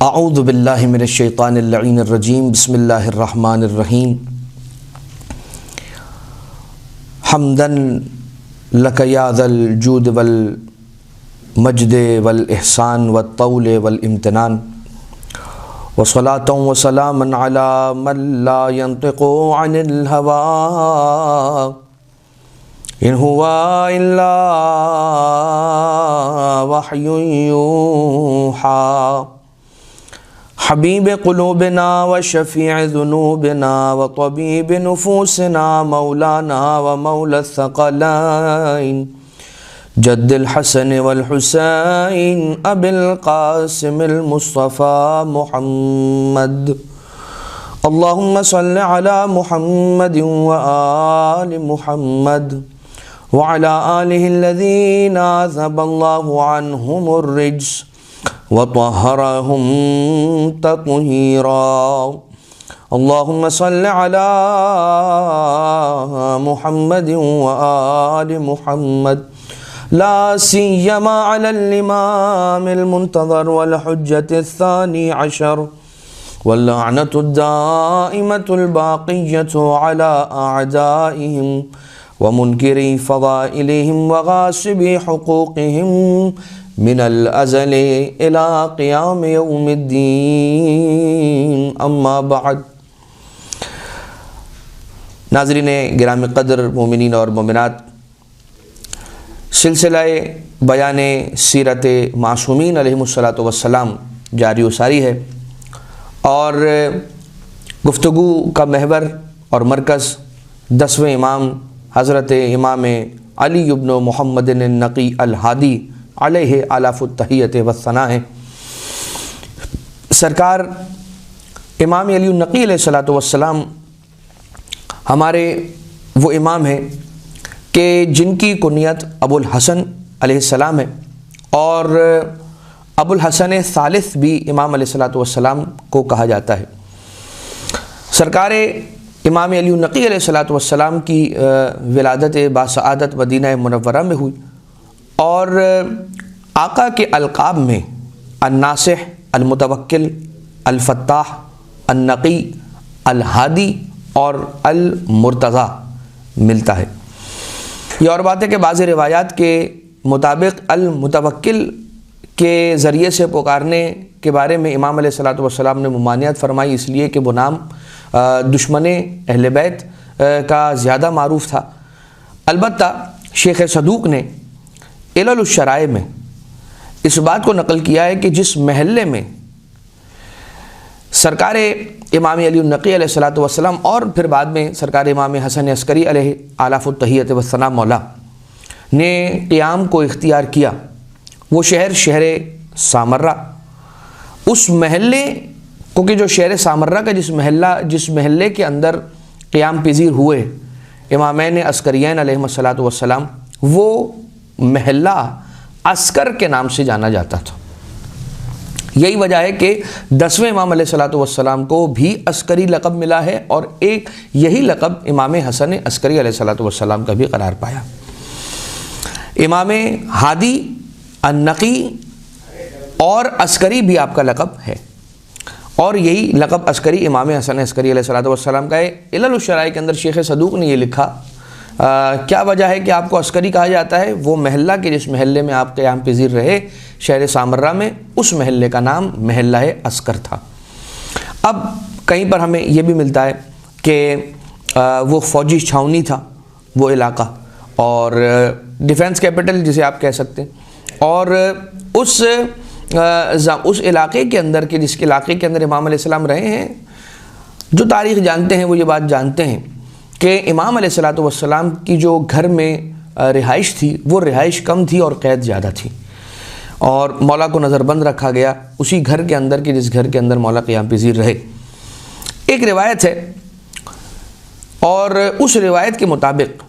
اعوذ باللہ من الشیطان اللعین الرجیم بسم اللہ الرحمن الرحیم حمدا لک یا ذا الجود والمجد والاحسان والطول والامتنان وصلاۃ وسلاما علی من لا ينطق عن الهوى ان هو الا وحی یوحی حبیب قلوبنا وشفیع ذنوبنا وطبیب نفوسنا مولانا ومولا الثقلین جد الحسن والحسین ابی القاسم المصطفى محمد اللہم صل علی محمد وآل محمد وعلى آلہ الذین اذهب اللہ عنہم الرجس وطہرہم تطہیرا اللہم صل علی محمد وآل محمد لا سیما علی الامام المنتظر والحجة الثانی عشر واللعنة الدائمة الباقية على أعدائهم ومنكري فضائلهم وغاصبي حقوقهم من الازل الى قیام یوم الدین اما بعد۔ ناظرین گرامی قدر، مومنین اور مومنات، سلسلہ بیان سیرت معصومین علیہم الصلاۃ والسلام جاری و ساری ہے، اور گفتگو کا محور اور مرکز 10ویں امام حضرت امام علی بن محمد النقی الہادی علیہ آلاف التحیت والثناء ہے۔ سرکار امام علی النقی علیہ الصلاۃ والسلام ہمارے وہ امام ہیں کہ جن کی کنیت ابو الحسن علیہ السلام ہے، اور ابو الحسن ثالث بھی امام علیہ الصلاۃ والسلام کو کہا جاتا ہے۔ سرکار امام علی النقی علیہ الصلاۃ والسلام کی ولادت باسعادت مدینہ منورہ میں ہوئی، اور آقا کے القاب میں الناصح، المتوکل، الفتاح، النقی، الہادی اور المرتضی ملتا ہے۔ یہ اور بات ہے کہ بعض روایات کے مطابق المتوکل کے ذریعے سے پکارنے کے بارے میں امام علیہ الصلاۃ والسلام نے ممانعت فرمائی، اس لیے کہ وہ نام دشمن اہل بیت کا زیادہ معروف تھا۔ البتہ شیخ صدوق نے علل الشرائع میں اس بات کو نقل کیا ہے کہ جس محلے میں سرکار امام علی النقی علیہ الصلاۃ والسلام اور پھر بعد میں سرکار امام حسن عسکری علیہ آلاف التحیت والثناء مولا نے قیام کو اختیار کیا، وہ شہر سامرہ، اس محلے کیونکہ جو شہر سامرہ کا جس محلے کے اندر قیام پذیر ہوئے امامین عسکریین علیہ الصلاۃ والسلام، وہ محلہ عسکر کے نام سے جانا جاتا تھا۔ یہی وجہ ہے کہ 10ویں امام علیہ الصلاۃ والسلام کو بھی عسکری لقب ملا ہے، اور ایک یہی لقب امام حسن عسکری علیہ الصلاۃ والسلام کا بھی قرار پایا۔ امام ہادی، النقی اور عسکری بھی آپ کا لقب ہے، اور یہی لقب عسکری امام حسن عسکری علیہ الصلاۃ والسلام کا ہے۔ علل الشرائع کے اندر شیخ صدوق نے یہ لکھا، کیا وجہ ہے کہ آپ کو عسکری کہا جاتا ہے؟ وہ محلہ کے جس محلے میں آپ قیام پذیر رہے شہر سامرہ میں، اس محلے کا نام محلہ عسکر تھا۔ اب کہیں پر ہمیں یہ بھی ملتا ہے کہ وہ فوجی چھاؤنی تھا وہ علاقہ، اور ڈیفنس کیپٹل جسے آپ کہہ سکتے ہیں، اور اس علاقے کے اندر کے جس کے علاقے کے اندر امام علیہ السلام رہے ہیں، جو تاریخ جانتے ہیں وہ یہ بات جانتے ہیں کہ امام علیہ الصلاۃ والسلام کی جو گھر میں رہائش تھی وہ رہائش کم تھی اور قید زیادہ تھی، اور مولا کو نظر بند رکھا گیا اسی گھر کے اندر کہ جس گھر کے اندر مولا قیام پذیر رہے۔ ایک روایت ہے، اور اس روایت کے مطابق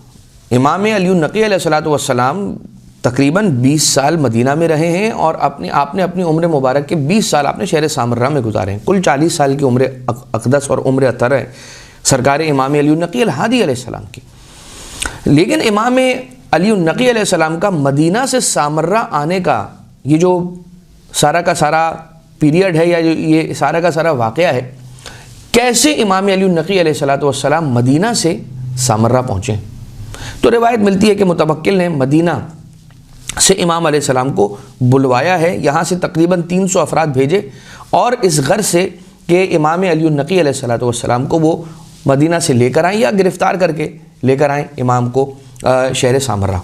امام علی النقی علیہ الصلاۃ والسلام تقریباً 20 سال مدینہ میں رہے ہیں، اور آپ نے اپنی عمر مبارک کے 20 سال آپ نے شہر سامرہ میں گزارے ہیں۔ کل 40 سال کی عمر اقدس اور عمر اطہر ہے سرکار امام علی النقی الہادی علیہ السلام کی۔ لیکن امام علی النقی علیہ السلام کا مدینہ سے سامرہ آنے کا یہ جو سارا کا سارا پیریڈ ہے یا یہ سارا کا سارا واقعہ ہے، کیسے امام علی النقی علیہ السلام مدینہ سے سامرہ پہنچے؟ تو روایت ملتی ہے کہ متوکل نے مدینہ سے امام علیہ السلام کو بلوایا ہے، یہاں سے تقریباً 300 افراد بھیجے، اور اس غرض سے کہ امام علی النقی علیہ السلام کو وہ مدینہ سے لے کر آئیں یا گرفتار کر کے لے کر آئیں امام کو شہر سامرہ۔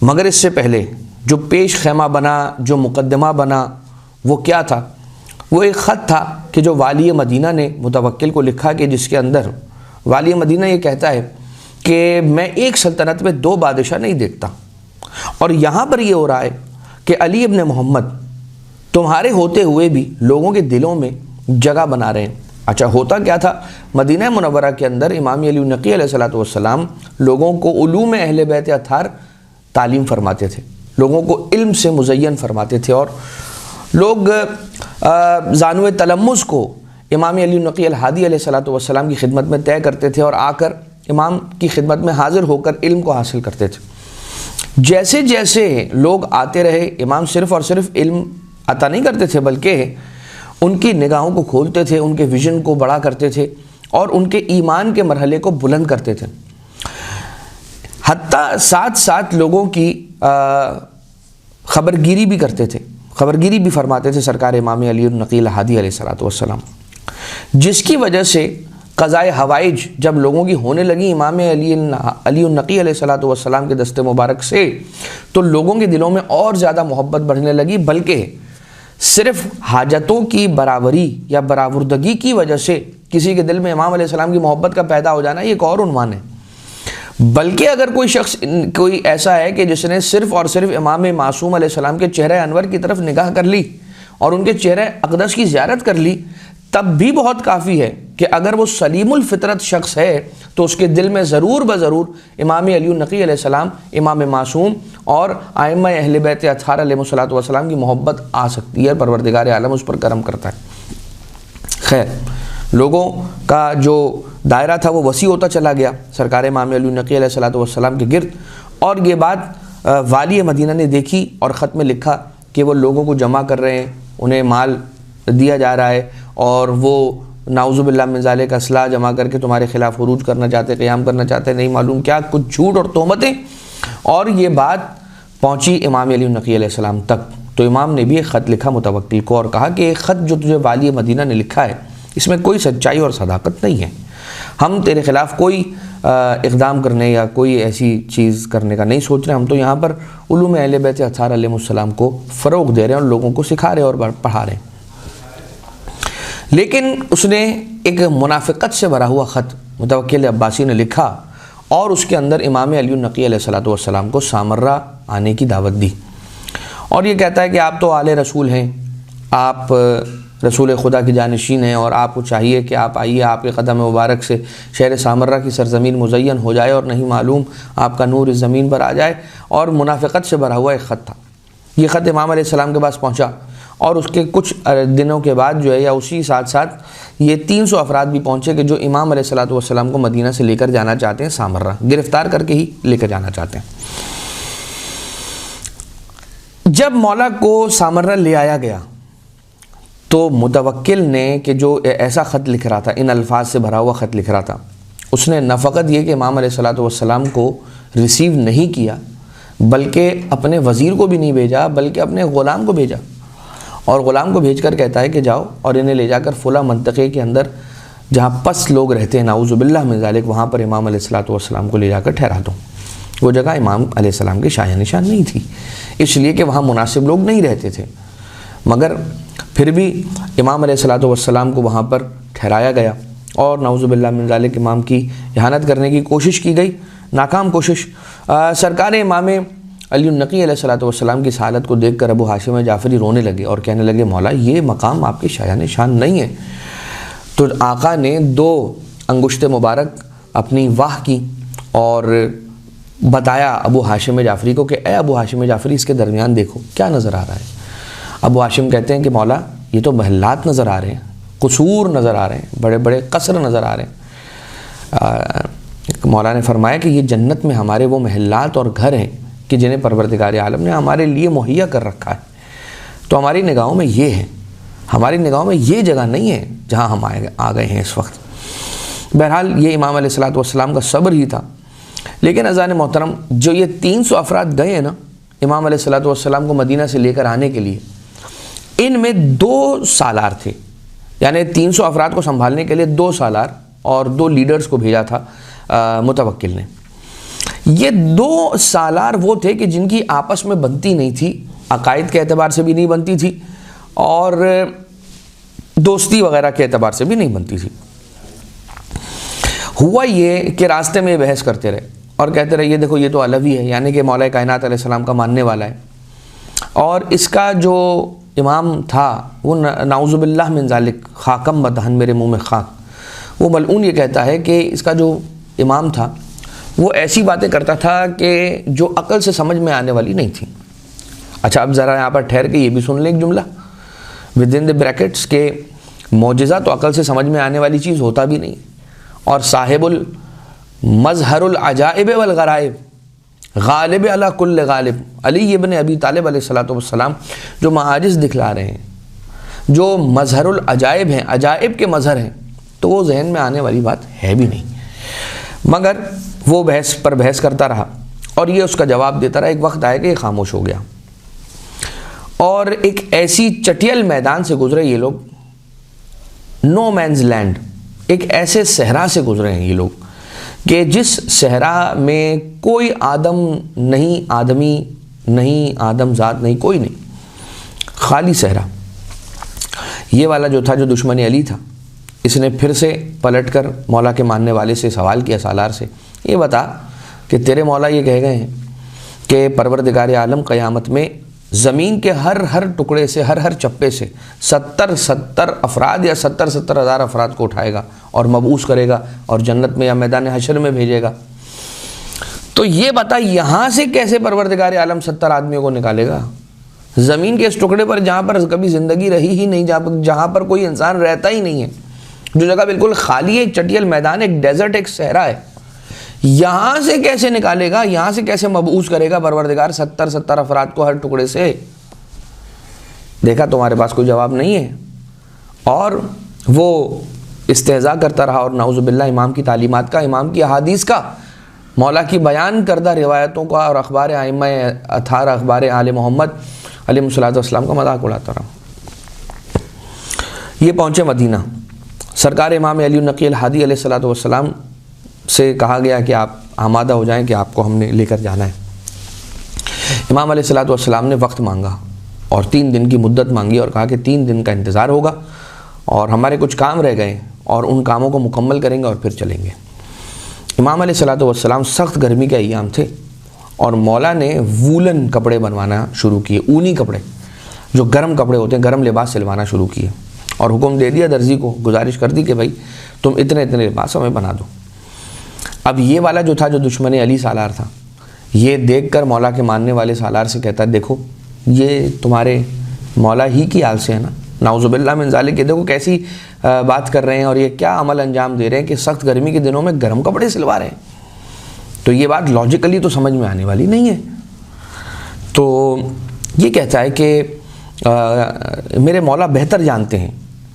مگر اس سے پہلے جو پیش خیمہ بنا، جو مقدمہ بنا، وہ کیا تھا؟ وہ ایک خط تھا کہ جو والی مدینہ نے متوکل کو لکھا، کہ جس کے اندر والی مدینہ یہ کہتا ہے کہ میں ایک سلطنت میں 2 بادشاہ نہیں دیکھتا، اور یہاں پر یہ ہو رہا ہے کہ علی ابن محمد تمہارے ہوتے ہوئے بھی لوگوں کے دلوں میں جگہ بنا رہے ہیں۔ اچھا، ہوتا کیا تھا؟ مدینہ منورہ کے اندر امام علی النقی علیہ السلام لوگوں کو علوم اہل بیت اطہار تعلیم فرماتے تھے، لوگوں کو علم سے مزین فرماتے تھے، اور لوگ زانو تلمذ کو امام علی النقی الہادی علیہ السلام کی خدمت میں طے کرتے تھے اور آ کر امام کی خدمت میں حاضر ہو کر علم کو حاصل کرتے تھے۔ جیسے جیسے لوگ آتے رہے، امام صرف اور صرف علم عطا نہیں کرتے تھے، بلکہ ان کی نگاہوں کو کھولتے تھے، ان کے ویژن کو بڑا کرتے تھے، اور ان کے ایمان کے مرحلے کو بلند کرتے تھے، حتیٰ ساتھ ساتھ لوگوں کی خبرگیری بھی کرتے تھے، خبرگیری بھی فرماتے تھے سرکار امام علی النقی الہادی علیہ السلام، جس کی وجہ سے قضائے حوائج جب لوگوں کی ہونے لگی امام علی النقی علیہ السلام کے دست مبارک سے، تو لوگوں کے دلوں میں اور زیادہ محبت بڑھنے لگی، بلکہ صرف حاجتوں کی برابری یا برآوردگی کی وجہ سے کسی کے دل میں امام علیہ السلام کی محبت کا پیدا ہو جانا یہ ایک اور عنوان ہے، بلکہ اگر کوئی شخص کوئی ایسا ہے کہ جس نے صرف اور صرف امام معصوم علیہ السلام کے چہرہ انور کی طرف نگاہ کر لی اور ان کے چہرہ اقدس کی زیارت کر لی، تب بھی بہت کافی ہے کہ اگر وہ سلیم الفطرت شخص ہے تو اس کے دل میں ضرور بضرور امام علی النقی علیہ السلام، امام معصوم اور ائمہ اہل بیت اطہار علیہ السلام کی محبت آ سکتی ہے۔ پروردگار عالم اس پر کرم کرتا ہے۔ خیر، لوگوں کا جو دائرہ تھا وہ وسیع ہوتا چلا گیا سرکار امام علی النقی علیہ السلام کے گرد، اور یہ بات والی مدینہ نے دیکھی اور خط میں لکھا کہ وہ لوگوں کو جمع کر رہے ہیں، انہیں مال دیا جا رہا ہے، اور وہ نعوذ باللہ من ذالک اسلحہ جمع کر کے تمہارے خلاف عروج کرنا چاہتے، قیام کرنا چاہتے، نہیں معلوم کیا کچھ جھوٹ اور تہمتیں، اور یہ بات پہنچی امام علی النقی علیہ السلام تک۔ تو امام نے بھی ایک خط لکھا متوکل کو اور کہا کہ ایک خط جو تجھے والی مدینہ نے لکھا ہے اس میں کوئی سچائی اور صداقت نہیں ہے، ہم تیرے خلاف کوئی اقدام کرنے یا کوئی ایسی چیز کرنے کا نہیں سوچ رہے، ہم تو یہاں پر علوم اہل بیت اطہار علیہ السلام کو فروغ دے رہے ہیں اور لوگوں کو سکھا رہے ہیں اور پڑھا رہے ہیں۔ لیکن اس نے ایک منافقت سے بھرا ہوا خط متوکل عباسی نے لکھا اور اس کے اندر امام علی النقی علیہ السلام کو سامرہ آنے کی دعوت دی، اور یہ کہتا ہے کہ آپ تو آل رسول ہیں، آپ رسول خدا کی جانشین ہیں، اور آپ کو چاہیے کہ آپ آئیے، آپ کے قدم مبارک سے شہر سامرہ کی سرزمین مزین ہو جائے اور نہیں معلوم آپ کا نور اس زمین پر آ جائے، اور منافقت سے بھرا ہوا ایک خط تھا۔ یہ خط امام علیہ السلام کے پاس پہنچا، اور اس کے کچھ دنوں کے بعد جو ہے یا اسی ساتھ ساتھ یہ 300 افراد بھی پہنچے کہ جو امام علیہ السلام کو مدینہ سے لے کر جانا چاہتے ہیں سامرہ، گرفتار کر کے ہی لے کر جانا چاہتے ہیں۔ جب مولا کو سامرہ لے آیا گیا تو متوکل نے کہ جو ایسا خط لکھ رہا تھا، ان الفاظ سے بھرا ہوا خط لکھ رہا تھا، اس نے نہ فقط یہ کہ امام علیہ السلام کو ریسیو نہیں کیا، بلکہ اپنے وزیر کو بھی نہیں بھیجا، بلکہ اپنے غلام کو بھیجا، اور غلام کو بھیج کر کہتا ہے کہ جاؤ اور انہیں لے جا کر فلاں منطقے کے اندر جہاں پس لوگ رہتے ہیں نعوذ باللہ من ذالک، وہاں پر امام علیہ السلام کو لے جا کر ٹھہرا دو۔ وہ جگہ امام علیہ السلام کے شایع نشان نہیں تھی، اس لیے کہ وہاں مناسب لوگ نہیں رہتے تھے، مگر پھر بھی امام علیہ السلام کو وہاں پر ٹھہرایا گیا، اور نعوذ باللہ من ذالک امام کی اہانت کرنے کی کوشش کی گئی، ناکام کوشش۔ سرکار امام علی النقی علیہ السلام کی اس حالت کو دیکھ کر ابو ہاشم جعفری رونے لگے اور کہنے لگے مولا یہ مقام آپ کے شایع نشان نہیں ہے۔ تو آقا نے 2 انگشت مبارک اپنی واہ کی اور بتایا ابو ہاشم جعفری کو کہ اے ابو ہاشم جعفری اس کے درمیان دیکھو کیا نظر آ رہا ہے۔ ابو ہاشم کہتے ہیں کہ مولا یہ تو محلات نظر آ رہے ہیں، قصور نظر آ رہے ہیں، بڑے بڑے قصر نظر آ رہے ہیں۔ مولا نے فرمایا کہ یہ جنت میں ہمارے وہ محلات اور گھر ہیں کہ جنہیں پروردگار عالم نے ہمارے لیے مہیا کر رکھا ہے۔ تو ہماری نگاہوں میں یہ ہے، ہماری نگاہوں میں یہ جگہ نہیں ہے جہاں ہم آ گئے ہیں اس وقت۔ بہرحال یہ امام علیہ الصلوۃ والسلام کا صبر ہی تھا۔ لیکن اذان محترم، جو یہ 300 افراد گئے ہیں نا امام علیہ الصلوۃ والسلام کو مدینہ سے لے کر آنے کے لیے، ان میں 2 سالار تھے، یعنی 300 افراد کو سنبھالنے کے لیے 2 سالار اور 2 لیڈرز کو بھیجا تھا متوکل نے۔ یہ 2 سالار وہ تھے کہ جن کی آپس میں بنتی نہیں تھی، عقائد کے اعتبار سے بھی نہیں بنتی تھی اور دوستی وغیرہ کے اعتبار سے بھی نہیں بنتی تھی۔ ہوا یہ کہ راستے میں بحث کرتے رہے اور کہتے رہے یہ دیکھو یہ تو علوی ہے، یعنی کہ مولا کائنات علیہ السلام کا ماننے والا ہے، اور اس کا جو امام تھا وہ نعوذ باللہ من ذالک، خاکم بدہن میرے منہ میں خاک، وہ ملعون یہ کہتا ہے کہ اس کا جو امام تھا وہ ایسی باتیں کرتا تھا کہ جو عقل سے سمجھ میں آنے والی نہیں تھی۔ اچھا اب ذرا یہاں پر ٹھہر کے یہ بھی سن لیں ایک جملہ ود ان دی بریکٹس کہ معجزہ تو عقل سے سمجھ میں آنے والی چیز ہوتا بھی نہیں، اور صاحب المظہر العجائب والغرائب غالب علی کل غالب علی ابن ابی طالب علیہ الصلوۃ والسلام جو معاجز دکھلا رہے ہیں، جو مظہر العجائب ہیں، عجائب کے مظہر ہیں، تو وہ ذہن میں آنے والی بات ہے بھی نہیں۔ مگر وہ بحث پر بحث کرتا رہا اور یہ اس کا جواب دیتا رہا۔ ایک وقت آئے کہ یہ خاموش ہو گیا اور ایک ایسی چٹیل میدان سے گزرے یہ لوگ، نو مینز لینڈ، ایک ایسے صحرا سے گزرے ہیں یہ لوگ کہ جس صحرا میں کوئی آدم نہیں، آدمی نہیں، آدم ذات نہیں، کوئی نہیں، خالی صحرا۔ یہ والا جو تھا، جو دشمن علی تھا، اس نے پھر سے پلٹ کر مولا کے ماننے والے سے سوال کیا، سالار سے، یہ بتا کہ تیرے مولا یہ کہہ گئے ہیں کہ پروردگار عالم قیامت میں زمین کے ہر ٹکڑے سے، ہر چپے سے 70 افراد یا 70 ہزار افراد کو اٹھائے گا اور مبعوث کرے گا اور جنت میں یا میدان حشر میں بھیجے گا۔ تو یہ بتا یہاں سے کیسے پروردگار عالم 70 آدمیوں کو نکالے گا زمین کے اس ٹکڑے پر جہاں پر کبھی زندگی رہی ہی نہیں، جہاں پر کوئی انسان رہتا ہی نہیں ہے، جو جگہ بالکل خالی ہے، ایک چٹیل میدان، ایک ڈیزرٹ، ایک صحرا ہے، یہاں سے کیسے نکالے گا، یہاں سے کیسے مبعوث کرے گا پروردگار 70 افراد کو ہر ٹکڑے سے؟ دیکھا تمہارے پاس کوئی جواب نہیں ہے، اور وہ استہزاء کرتا رہا اور نعوذ باللہ امام کی تعلیمات کا، امام کی احادیث کا، مولا کی بیان کردہ روایتوں کا اور اخبار ائمہ اطہار، اخبار آل محمد علیہ الصلوۃ والسلام کا مذاق اڑاتا رہا۔ یہ پہنچے مدینہ، سرکار امام علی النقی الہادی علیہ الصلوۃ والسلام سے کہا گیا کہ آپ آمادہ ہو جائیں کہ آپ کو ہم نے لے کر جانا ہے۔ امام علیہ الصلوۃ والسلام نے وقت مانگا اور 3 دن کی مدت مانگی اور کہا کہ 3 دن کا انتظار ہوگا اور ہمارے کچھ کام رہ گئے اور ان کاموں کو مکمل کریں گے اور پھر چلیں گے۔ امام علیہ الصلوۃ والسلام سخت گرمی کے ایام تھے اور مولا نے وولن کپڑے بنوانا شروع کیے، اونی کپڑے جو گرم کپڑے ہوتے ہیں، گرم لباس سلوانا شروع کیے اور حکم دے دیا درزی کو، گزارش کر دی کہ بھائی تم اتنے لباس ہمیں بنا دو۔ اب یہ والا جو تھا، جو دشمن علی سالار تھا، یہ دیکھ کر مولا کے ماننے والے سالار سے کہتا ہے دیکھو یہ تمہارے مولا ہی کی آل سے ہے نا، نعوذ باللہ من ذالک، کہ دیکھو کیسی بات کر رہے ہیں اور یہ کیا عمل انجام دے رہے ہیں کہ سخت گرمی کے دنوں میں گرم کپڑے سلوا رہے ہیں، تو یہ بات لاجیکلی تو سمجھ میں آنے والی نہیں ہے۔ تو یہ کہتا ہے کہ میرے مولا بہتر جانتے ہیں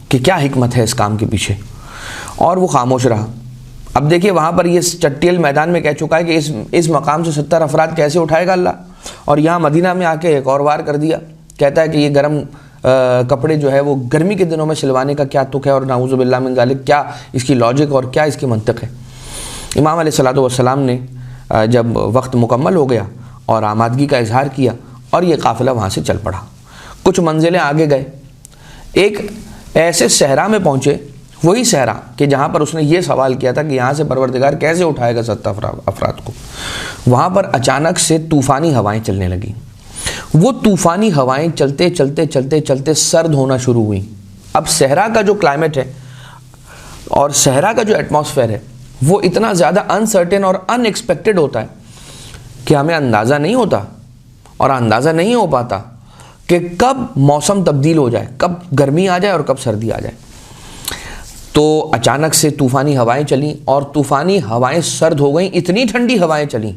کہ کیا حکمت ہے اس کام کے پیچھے، اور وہ خاموش رہا۔ اب دیکھیے وہاں پر یہ چٹیل میدان میں کہہ چکا ہے کہ اس مقام سے 70 افراد کیسے اٹھائے گا اللہ، اور یہاں مدینہ میں آ کے ایک اور وار کر دیا، کہتا ہے کہ یہ گرم کپڑے جو ہے وہ گرمی کے دنوں میں سلوانے کا کیا تک ہے، اور نعوذ باللہ من ذالک کیا اس کی لاجک اور کیا اس کی منطق ہے۔ امام علیہ الصلوۃ والسلام نے جب وقت مکمل ہو گیا اور آمادگی کا اظہار کیا اور یہ قافلہ وہاں سے چل پڑا، کچھ منزلیں آگے گئے، ایک ایسے صحرا میں پہنچے، وہی صحرا کہ جہاں پر اس نے یہ سوال کیا تھا کہ یہاں سے پروردگار کیسے اٹھائے گا 70 افراد کو۔ وہاں پر اچانک سے طوفانی ہوائیں چلنے لگیں، وہ طوفانی ہوائیں چلتے چلتے چلتے چلتے سرد ہونا شروع ہوئیں۔ اب صحرا کا جو کلائمیٹ ہے اور صحرا کا جو ایٹماسفیئر ہے وہ اتنا زیادہ انسرٹن اور ان ایکسپیکٹڈ ہوتا ہے کہ ہمیں اندازہ نہیں ہوتا اور اندازہ نہیں ہو پاتا کہ کب موسم تبدیل ہو جائے، کب گرمی آ جائے اور کب سردی آ جائے۔ تو اچانک سے طوفانی ہوائیں چلیں اور طوفانی ہوائیں سرد ہو گئیں، اتنی ٹھنڈی ہوائیں چلیں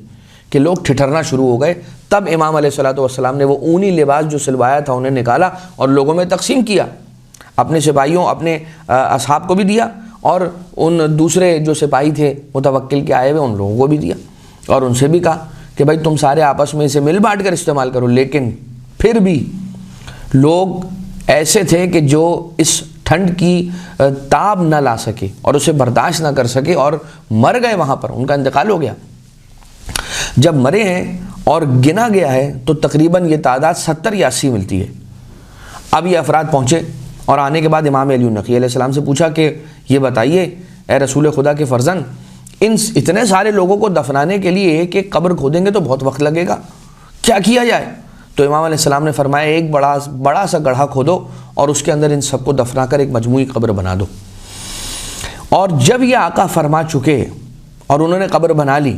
کہ لوگ ٹھٹھرنا شروع ہو گئے. تب امام علیہ الصلوۃ والسلام نے وہ اونی لباس جو سلوایا تھا انہیں نکالا اور لوگوں میں تقسیم کیا. اپنے سپاہیوں اپنے اصحاب کو بھی دیا اور ان دوسرے جو سپاہی تھے متوکل کے آئے ہوئے ان لوگوں کو بھی دیا اور ان سے بھی کہا کہ بھائی تم سارے آپس میں اسے مل بانٹ کر استعمال کرو. لیکن پھر بھی لوگ ایسے تھے کہ جو اس ٹھنڈ کی تاب نہ لا سکے اور اسے برداشت نہ کر سکے اور مر گئے. وہاں پر ان کا انتقال ہو گیا. جب مرے ہیں اور گنا گیا ہے تو تقریباً یہ تعداد 70 یا 80 ملتی ہے. اب یہ افراد پہنچے اور آنے کے بعد امام علی النقی علیہ السلام سے پوچھا کہ یہ بتائیے اے رسول خدا کے فرزند، اتنے سارے لوگوں کو دفنانے کے لیے ایک ایک قبر کھودیں گے تو بہت وقت لگے گا، کیا کیا جائے؟ تو امام علیہ السلام نے فرمایا ایک بڑا سا گڑھا کھودو اور اس کے اندر ان سب کو دفنا کر ایک مجموعی قبر بنا دو. اور جب یہ آقا فرما چکے اور انہوں نے قبر بنا لی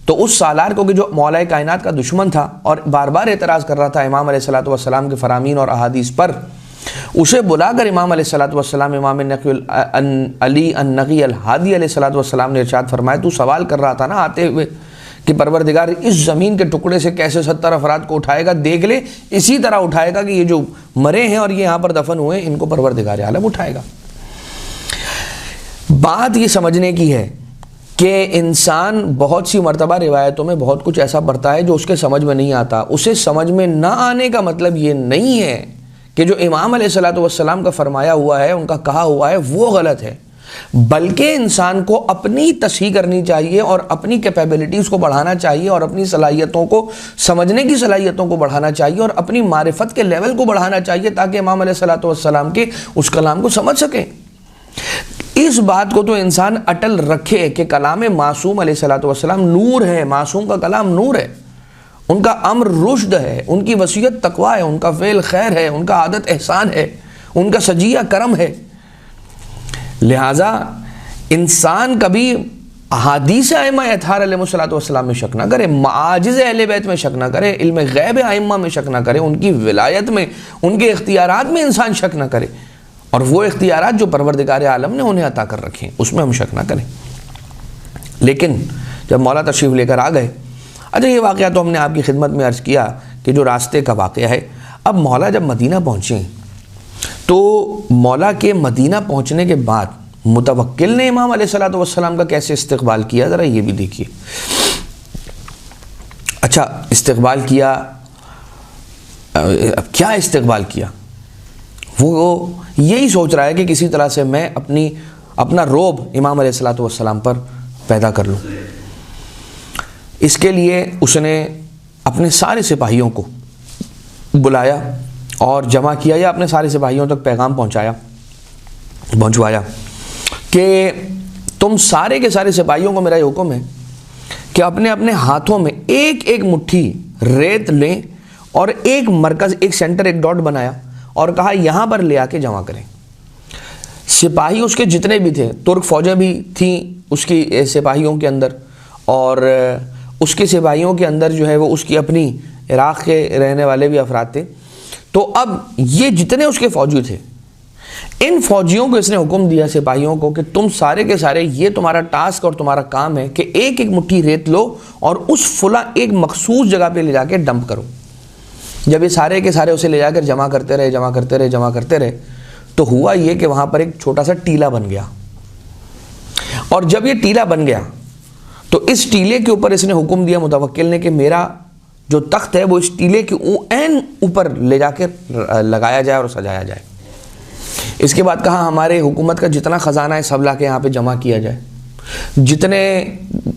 تو اس سالار کو کہ جو مولا کائنات کا دشمن تھا اور بار بار اعتراض کر رہا تھا امام علیہ الصلوۃ والسلام کے فرامین اور احادیث پر، اسے بلا کر امام علیہ الصلوۃ والسلام امام علی النقی الہادی علیہ الصلوۃ والسلام نے ارشاد فرمایا تو سوال کر رہا تھا نا آتے ہوئے کہ پروردگار اس زمین کے ٹکڑے سے کیسے 70 افراد کو اٹھائے گا، دیکھ لے اسی طرح اٹھائے گا کہ یہ جو مرے ہیں اور یہ یہاں پر دفن ہوئے ان کو پروردگار عالم اٹھائے گا. بات یہ سمجھنے کی ہے کہ انسان بہت سی مرتبہ روایتوں میں بہت کچھ ایسا پڑھتا ہے جو اس کے سمجھ میں نہیں آتا. اسے سمجھ میں نہ آنے کا مطلب یہ نہیں ہے کہ جو امام علیہ الصلوۃ والسلام کا فرمایا ہوا ہے، ان کا کہا ہوا ہے وہ غلط ہے، بلکہ انسان کو اپنی تصحیح کرنی چاہیے اور اپنی کیپیبلٹیز کو بڑھانا چاہیے اور اپنی صلاحیتوں کو سمجھنے کی صلاحیتوں کو بڑھانا چاہیے اور اپنی معرفت کے لیول کو بڑھانا چاہیے تاکہ امام علیہ الصلوۃ والسلام کے اس کلام کو سمجھ سکیں. اس بات کو تو انسان اٹل رکھے کہ کلام معصوم علیہ الصلوۃ والسلام نور ہے، معصوم کا کلام نور ہے، ان کا امر رشد ہے، ان کی وصیت تقوی ہے، ان کا فعل خیر ہے، ان کا عادت احسان ہے، ان کا سجیہ کرم ہے. لہٰذا انسان کبھی احادیث ائمہ اطہار علیہ الصلوۃ والسلام میں شک نہ کرے، معاجز اہل بیت میں شک نہ کرے، علم غیب ائمہ میں شک نہ کرے، ان کی ولایت میں، ان کے اختیارات میں انسان شک نہ کرے، اور وہ اختیارات جو پروردگار عالم نے انہیں عطا کر رکھے اس میں ہم شک نہ کریں. لیکن جب مولا تشریف لے کر آ گئے، اچھا یہ واقعہ تو ہم نے آپ کی خدمت میں عرض کیا کہ جو راستے کا واقعہ ہے. اب مولا جب مدینہ پہنچے تو مولا کے مدینہ پہنچنے کے بعد متوکل نے امام علیہ الصلوۃ والسلام کا کیسے استقبال کیا، ذرا یہ بھی دیکھیے. اچھا استقبال کیا، اب کیا استقبال کیا؟ وہ یہی سوچ رہا ہے کہ کسی طرح سے میں اپنا روب امام علیہ الصلوۃ والسلام پر پیدا کر لوں. اس کے لیے اس نے اپنے سارے سپاہیوں کو بلایا اور جمع کیا یا اپنے سارے سپاہیوں تک پیغام پہنچوایا کہ تم سارے کے سارے سپاہیوں کو میرا یہ حکم ہے کہ اپنے اپنے ہاتھوں میں ایک ایک مٹھی ریت لیں اور ایک مرکز، ایک سینٹر، ایک ڈاٹ بنایا اور کہا یہاں پر لے آ کے جمع کریں. سپاہی اس کے جتنے بھی تھے، ترک فوجیں بھی تھیں اس کی سپاہیوں کے اندر، اور اس کے سپاہیوں کے اندر جو ہے وہ اس کی اپنی عراق کے رہنے والے بھی افراد تھے. تو اب یہ جتنے اس کے فوجی تھے، ان فوجیوں کو اس نے حکم دیا سپاہیوں کو کہ تم سارے کے سارے یہ تمہارا ٹاسک اور تمہارا کام ہے کہ ایک ایک مٹھی ریت لو اور اس فلاں ایک مخصوص جگہ پہ لے جا کے ڈمپ کرو. جب یہ سارے کے سارے اسے لے جا کر جمع کرتے رہے تو ہوا یہ کہ وہاں پر ایک چھوٹا سا ٹیلا بن گیا. اور جب یہ ٹیلا بن گیا تو اس ٹیلے کے اوپر اس نے حکم دیا متوکل نے کہ میرا جو تخت ہے وہ اس ٹیلے کے عین اوپر لے جا کے لگایا جائے اور سجایا جائے. اس کے بعد کہا ہمارے حکومت کا جتنا خزانہ ہے سب لا کے یہاں پہ جمع کیا جائے، جتنے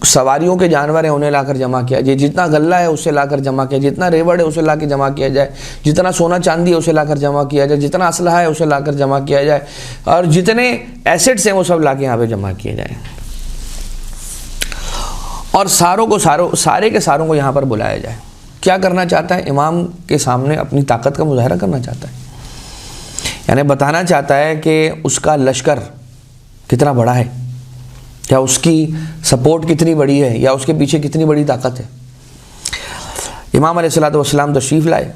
سواریوں کے جانور ہیں انہیں لا کر جمع کیا جائے، جتنا غلہ ہے اسے لا کر جمع کیا جائے، جتنا ریوڑ ہے اسے لا کے جمع کیا جائے، جتنا سونا چاندی ہے اسے لا کر جمع کیا جائے، جتنا اسلحہ ہے اسے لا کر جمع کیا جائے، اور جتنے ایسٹس ہیں وہ سب لا کے یہاں پہ جمع کیا جائے. اور سارے کے ساروں کو یہاں پر بلایا جائے. کیا کرنا چاہتا ہے؟ امام کے سامنے اپنی طاقت کا مظاہرہ کرنا چاہتا ہے، یعنی بتانا چاہتا ہے کہ اس کا لشکر کتنا بڑا ہے، یا اس کی سپورٹ کتنی بڑی ہے، یا اس کے پیچھے کتنی بڑی طاقت ہے. امام علیہ الصلوۃ والسلام تشریف لائے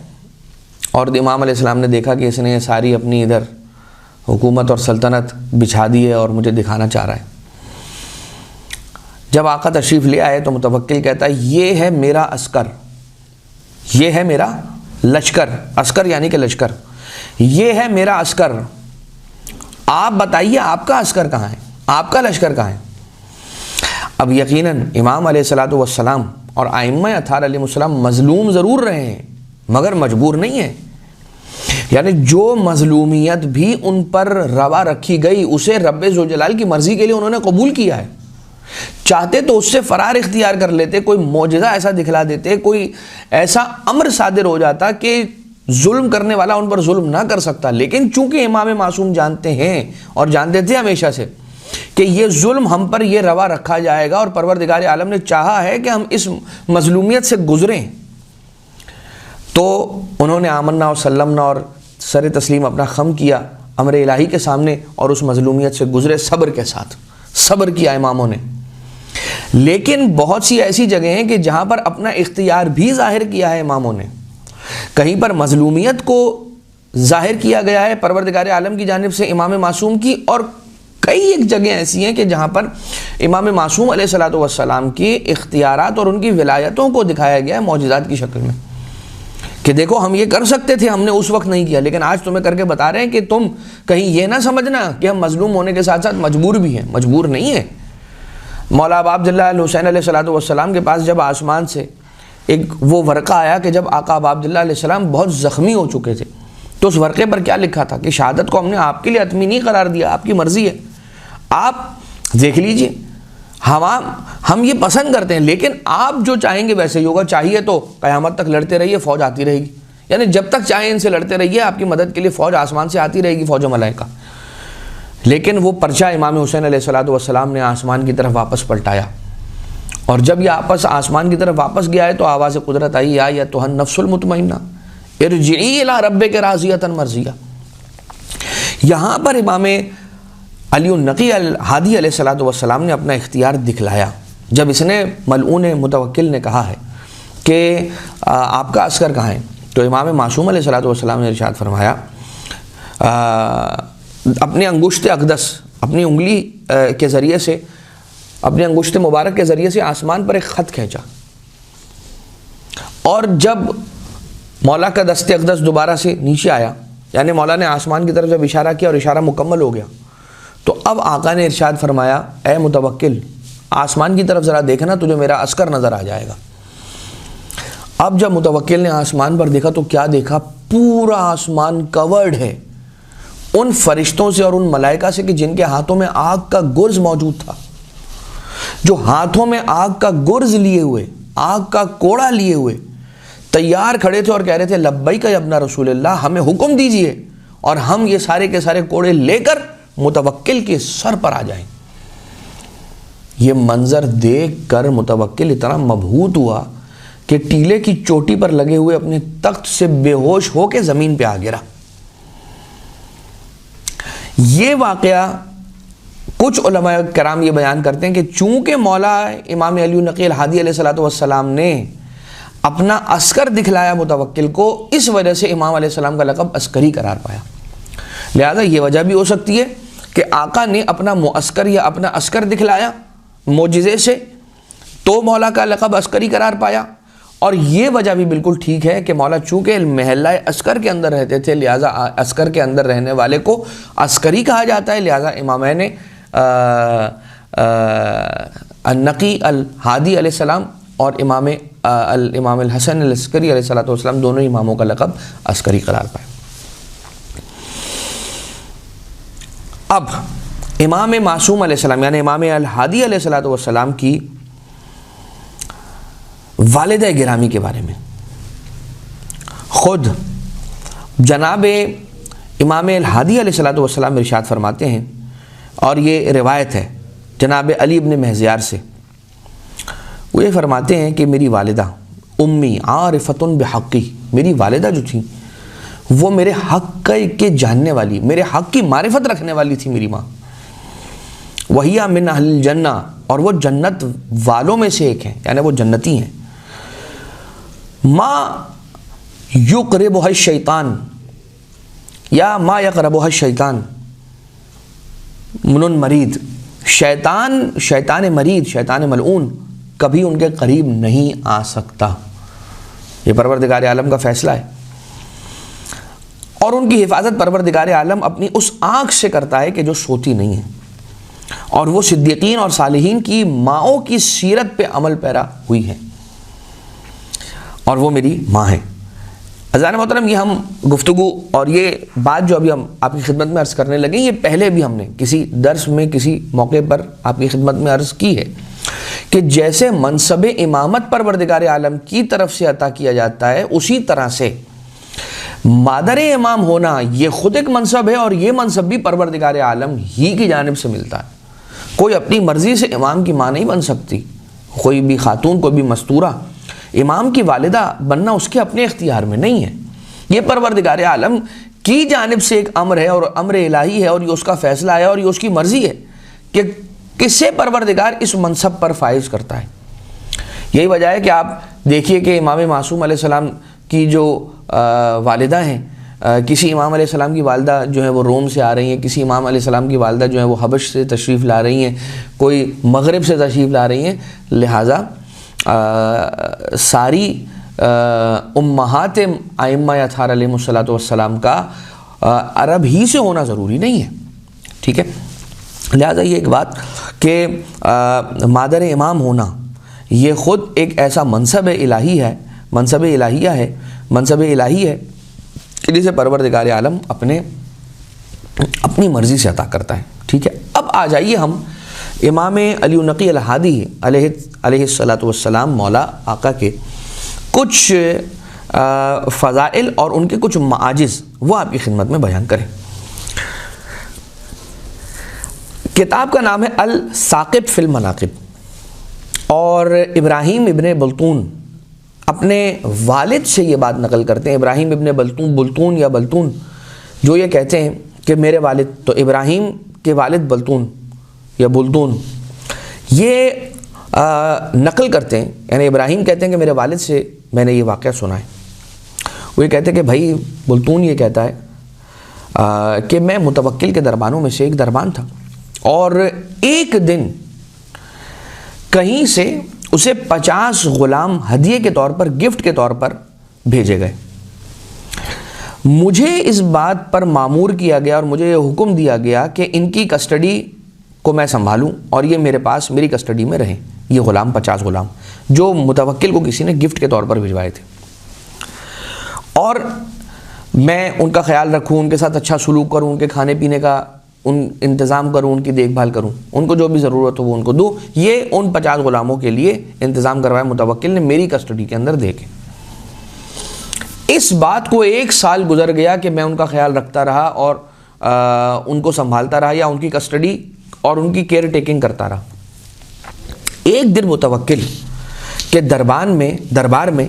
اور امام علیہ السلام نے دیکھا کہ اس نے ساری اپنی ادھر حکومت اور سلطنت بچھا دی ہے اور مجھے دکھانا چاہ رہا ہے. جب آقا تشریف لے آئے تو متوکل کہتا ہے یہ ہے میرا عسکر، یہ ہے میرا لشکر، عسکر یعنی کہ لشکر، یہ ہے میرا عسکر، آپ بتائیے آپ کا عسکر کہاں ہے، آپ کا لشکر کہاں ہے؟ اب یقیناً امام علیہ الصلوۃ والسلام اور ائمہ اطہار علیہ السلام مظلوم ضرور رہے ہیں مگر مجبور نہیں ہیں، یعنی جو مظلومیت بھی ان پر روا رکھی گئی اسے رب ذوالجلال کی مرضی کے لیے انہوں نے قبول کیا ہے۔ چاہتے تو اس سے فرار اختیار کر لیتے، کوئی معجزہ ایسا دکھلا دیتے، کوئی ایسا امر صادر ہو جاتا کہ ظلم کرنے والا ان پر ظلم نہ کر سکتا، لیکن چونکہ امام معصوم جانتے ہیں اور جانتے تھے ہمیشہ سے کہ یہ ظلم ہم پر یہ روا رکھا جائے گا اور پروردگار عالم نے چاہا ہے کہ ہم اس مظلومیت سے گزریں، تو انہوں نے آمنا اور سلمنا اور سر تسلیم اپنا خم کیا امر الہی کے سامنے اور اس مظلومیت سے گزرے صبر کے ساتھ، صبر کیا اماموں نے۔ لیکن بہت سی ایسی جگہیں ہیں کہ جہاں پر اپنا اختیار بھی ظاہر کیا ہے اماموں نے، کہیں پر مظلومیت کو ظاہر کیا گیا ہے پروردگار عالم کی جانب سے امام معصوم کی، اور کئی ایک جگہیں ایسی ہیں کہ جہاں پر امام معصوم علیہ الصلوۃ والسلام کی اختیارات اور ان کی ولایتوں کو دکھایا گیا ہے معجزات کی شکل میں، کہ دیکھو ہم یہ کر سکتے تھے، ہم نے اس وقت نہیں کیا، لیکن آج تمہیں کر کے بتا رہے ہیں کہ تم کہیں یہ نہ سمجھنا کہ ہم مظلوم ہونے کے ساتھ ساتھ مجبور بھی ہیں، مجبور نہیں ہیں۔ مولا ابا عبداللہ الحسین علیہ الصلوۃ والسلام کے پاس جب آسمان سے ایک وہ ورقہ آیا کہ جب آقا ابا عبداللہ علیہ السلام بہت زخمی ہو چکے تھے، تو اس ورقے پر کیا لکھا تھا کہ شہادت کو ہم نے آپ کے لیے حتمی نہیں قرار دیا، آپ کی مرضی ہے، آپ دیکھ لیجئے، ہم یہ پسند کرتے ہیں لیکن آپ جو چاہیں گے ویسے ہی ہوگا، چاہیے تو قیامت تک لڑتے رہیے، فوج آتی رہے گی، یعنی جب تک چاہیں ان سے لڑتے رہیے، آپ کی مدد کے لیے فوج آسمان سے آتی رہے گی، فوج و ملائکہ۔ لیکن وہ پرچہ امام حسین علیہ الصلوۃ والسلام نے آسمان کی طرف واپس پلٹایا، اور جب یہ آپس آسمان کی طرف واپس گیا ہے تو آواز قدرت آئی، یا ایتھا النفس المطمئنہ ارجعی الی ربک راضیۃ مرضیہ۔ یہاں پر امام علی النقی الہادی علیہ الصلوۃ والسلام نے اپنا اختیار دکھلایا، جب اس نے ملعون متوکل نے کہا ہے کہ آپ کا عسکر کہاں ہے، تو امام معصوم علیہ الصلوۃ والسلام نے ارشاد فرمایا، اپنے انگشت اقدس، اپنی انگلی کے ذریعے سے، اپنے انگشت مبارک کے ذریعے سے آسمان پر ایک خط کھینچا، اور جب مولا کا دست اقدس دوبارہ سے نیچے آیا، یعنی مولا نے آسمان کی طرف جب اشارہ کیا اور اشارہ مکمل ہو گیا، تو اب آقا نے ارشاد فرمایا، اے متوکل آسمان کی طرف ذرا دیکھنا، تجھے میرا عسکر نظر آ جائے گا۔ اب جب متوکل نے آسمان پر دیکھا تو کیا دیکھا، پورا آسمان کورڈ ہے ان فرشتوں سے اور ان ملائکہ سے کہ جن کے ہاتھوں میں آگ کا گرز موجود تھا، جو ہاتھوں میں آگ کا گرز لیے ہوئے، آگ کا کوڑا لیے ہوئے تیار کھڑے تھے اور کہہ رہے تھے لبیک یا ابن رسول اللہ، ہمیں حکم دیجئے اور ہم یہ سارے کے سارے کوڑے لے کر متوکل کے سر پر آ جائیں۔ یہ منظر دیکھ کر متوکل اتنا مبہوت ہوا کہ ٹیلے کی چوٹی پر لگے ہوئے اپنے تخت سے بے ہوش ہو کے زمین پہ آ گرا۔ یہ واقعہ کچھ علماء کرام یہ بیان کرتے ہیں کہ چونکہ مولا امام علی النقی الہادی علیہ الصلوۃ والسلام نے اپنا عسکر دکھلایا متوکل کو، اس وجہ سے امام علیہ السلام کا لقب عسکری قرار پایا۔ لہذا یہ وجہ بھی ہو سکتی ہے کہ آقا نے اپنا معسکر یا اپنا عسکر دکھلایا معجزے سے تو مولا کا لقب عسکری قرار پایا، اور یہ وجہ بھی بالکل ٹھیک ہے کہ مولا چونکہ محلہ عسکر کے اندر رہتے تھے، لہٰذا عسکر کے اندر رہنے والے کو عسکری کہا جاتا ہے، لہٰذا امامین النقی الہادی علیہ السلام اور امام الحسن العسکری علیہ الصلوۃ والسلام دونوں اماموں کا لقب عسکری قرار پایا۔ اب امام معصوم علیہ السلام یعنی امام الہادی علیہ الصلوۃ والسلام کی والدہ گرامی کے بارے میں خود جناب امام الہادی علیہ الصلوۃ والسلام ارشاد فرماتے ہیں، اور یہ روایت ہے جناب علی ابن مہزیار سے، وہ یہ فرماتے ہیں کہ میری والدہ امی عارفۃ بحقی، میری والدہ جو تھیں وہ میرے حق کے جاننے والی، میرے حق کی معرفت رکھنے والی تھی میری ماں، وہی من اہل الجنہ، اور وہ جنت والوں میں سے ایک ہیں، یعنی وہ جنتی ہیں، ما یقربها الشیطان یا ما یقربها الشیطان من مرید، شیطان مرید، شیطان ملعون کبھی ان کے قریب نہیں آ سکتا. یہ پروردگار عالم کا فیصلہ ہے. اور ان کی حفاظت پروردگار عالم اپنی اس آنکھ سے کرتا ہے کہ جو سوتی نہیں ہے، اور وہ صدیقین اور صالحین کی ماؤں کی سیرت پہ عمل پیرا ہوئی ہے، اور وہ میری ماں ہے. عزیزان محترم، یہ ہم گفتگو اور یہ بات جو ابھی ہم آپ کی خدمت میں عرض کرنے لگے، یہ پہلے بھی ہم نے کسی درس میں کسی موقع پر آپ کی خدمت میں عرض کی ہے کہ جیسے منصب امامت پروردگار عالم کی طرف سے عطا کیا جاتا ہے، اسی طرح سے مادر امام ہونا یہ خود ایک منصب ہے، اور یہ منصب بھی پروردگار عالم ہی کی جانب سے ملتا ہے. کوئی اپنی مرضی سے امام کی ماں نہیں بن سکتی. کوئی بھی خاتون، کوئی بھی مستورہ امام کی والدہ بننا اس کے اپنے اختیار میں نہیں ہے. یہ پروردگار عالم کی جانب سے ایک امر ہے، اور امر الہی ہے، اور یہ اس کا فیصلہ ہے، اور یہ اس کی مرضی ہے کہ کسے پروردگار اس منصب پر فائز کرتا ہے. یہی وجہ ہے کہ آپ دیکھیے کہ امام معصوم علیہ السلام کی جو والدہ ہیں، کسی امام علیہ السلام کی والدہ جو ہے وہ روم سے آ رہی ہیں، کسی امام علیہ السلام کی والدہ جو ہے وہ حبش سے تشریف لا رہی ہیں، کوئی مغرب سے تشریف لا رہی ہیں. لہٰذا ساری امہات ائمہ اطہار علیہم الصلاۃ والسلام کا عرب ہی سے ہونا ضروری نہیں ہے. ٹھیک ہے. لہٰذا یہ ایک بات کہ مادر امام ہونا یہ خود ایک ایسا منصب الہی ہے، منصب الہی ہے کہ جسے پروردگار عالم اپنی مرضی سے عطا کرتا ہے. ٹھیک ہے. اب آ جائیے ہم امام علی النقی الہادی علیہ الصلاۃ والسلام مولا آقا کے کچھ فضائل اور ان کے کچھ معاجز وہ آپ کی خدمت میں بیان کریں. کتاب کا نام ہے الثاقب فی المناقب، اور ابراہیم ابن بلتون اپنے والد سے یہ بات نقل کرتے ہیں. ابراہیم ابن بلتون جو یہ کہتے ہیں کہ میرے والد، تو ابراہیم کے والد بلتون یا بلتون یہ نقل کرتے ہیں، یعنی ابراہیم کہتے ہیں کہ میرے والد سے میں نے یہ واقعہ سنا ہے. وہ یہ کہتے ہیں کہ بھائی بلتون یہ کہتا ہے کہ میں متوکل کے دربانوں میں سے ایک دربان تھا، اور ایک دن کہیں سے اسے 50 غلام ہدیے کے طور پر، گفٹ کے طور پر بھیجے گئے. مجھے اس بات پر مامور کیا گیا اور مجھے یہ حکم دیا گیا کہ ان کی کسٹڈی کو میں سنبھالوں اور یہ میرے پاس میری کسٹڈی میں رہیں. یہ غلام 50 غلام جو متوکل کو کسی نے گفٹ کے طور پر بھجوائے تھے، اور میں ان کا خیال رکھوں، ان کے ساتھ اچھا سلوک کروں، ان کے کھانے پینے کا انتظام کروں، ان کی دیکھ بھال کروں، ان کو جو بھی ضرورت ہو وہ ان کو دوں. یہ ان 50 غلاموں کے لیے انتظام کروایا متوکل نے میری کسٹڈی کے اندر دے کے. اس بات کو 1 سال گزر گیا کہ میں ان کا خیال رکھتا رہا اور ان کو سنبھالتا رہا، یا ان کی کسٹڈی اور ان کی کیئر ٹیکنگ کرتا رہا. ایک دن متوکل کے دربار میں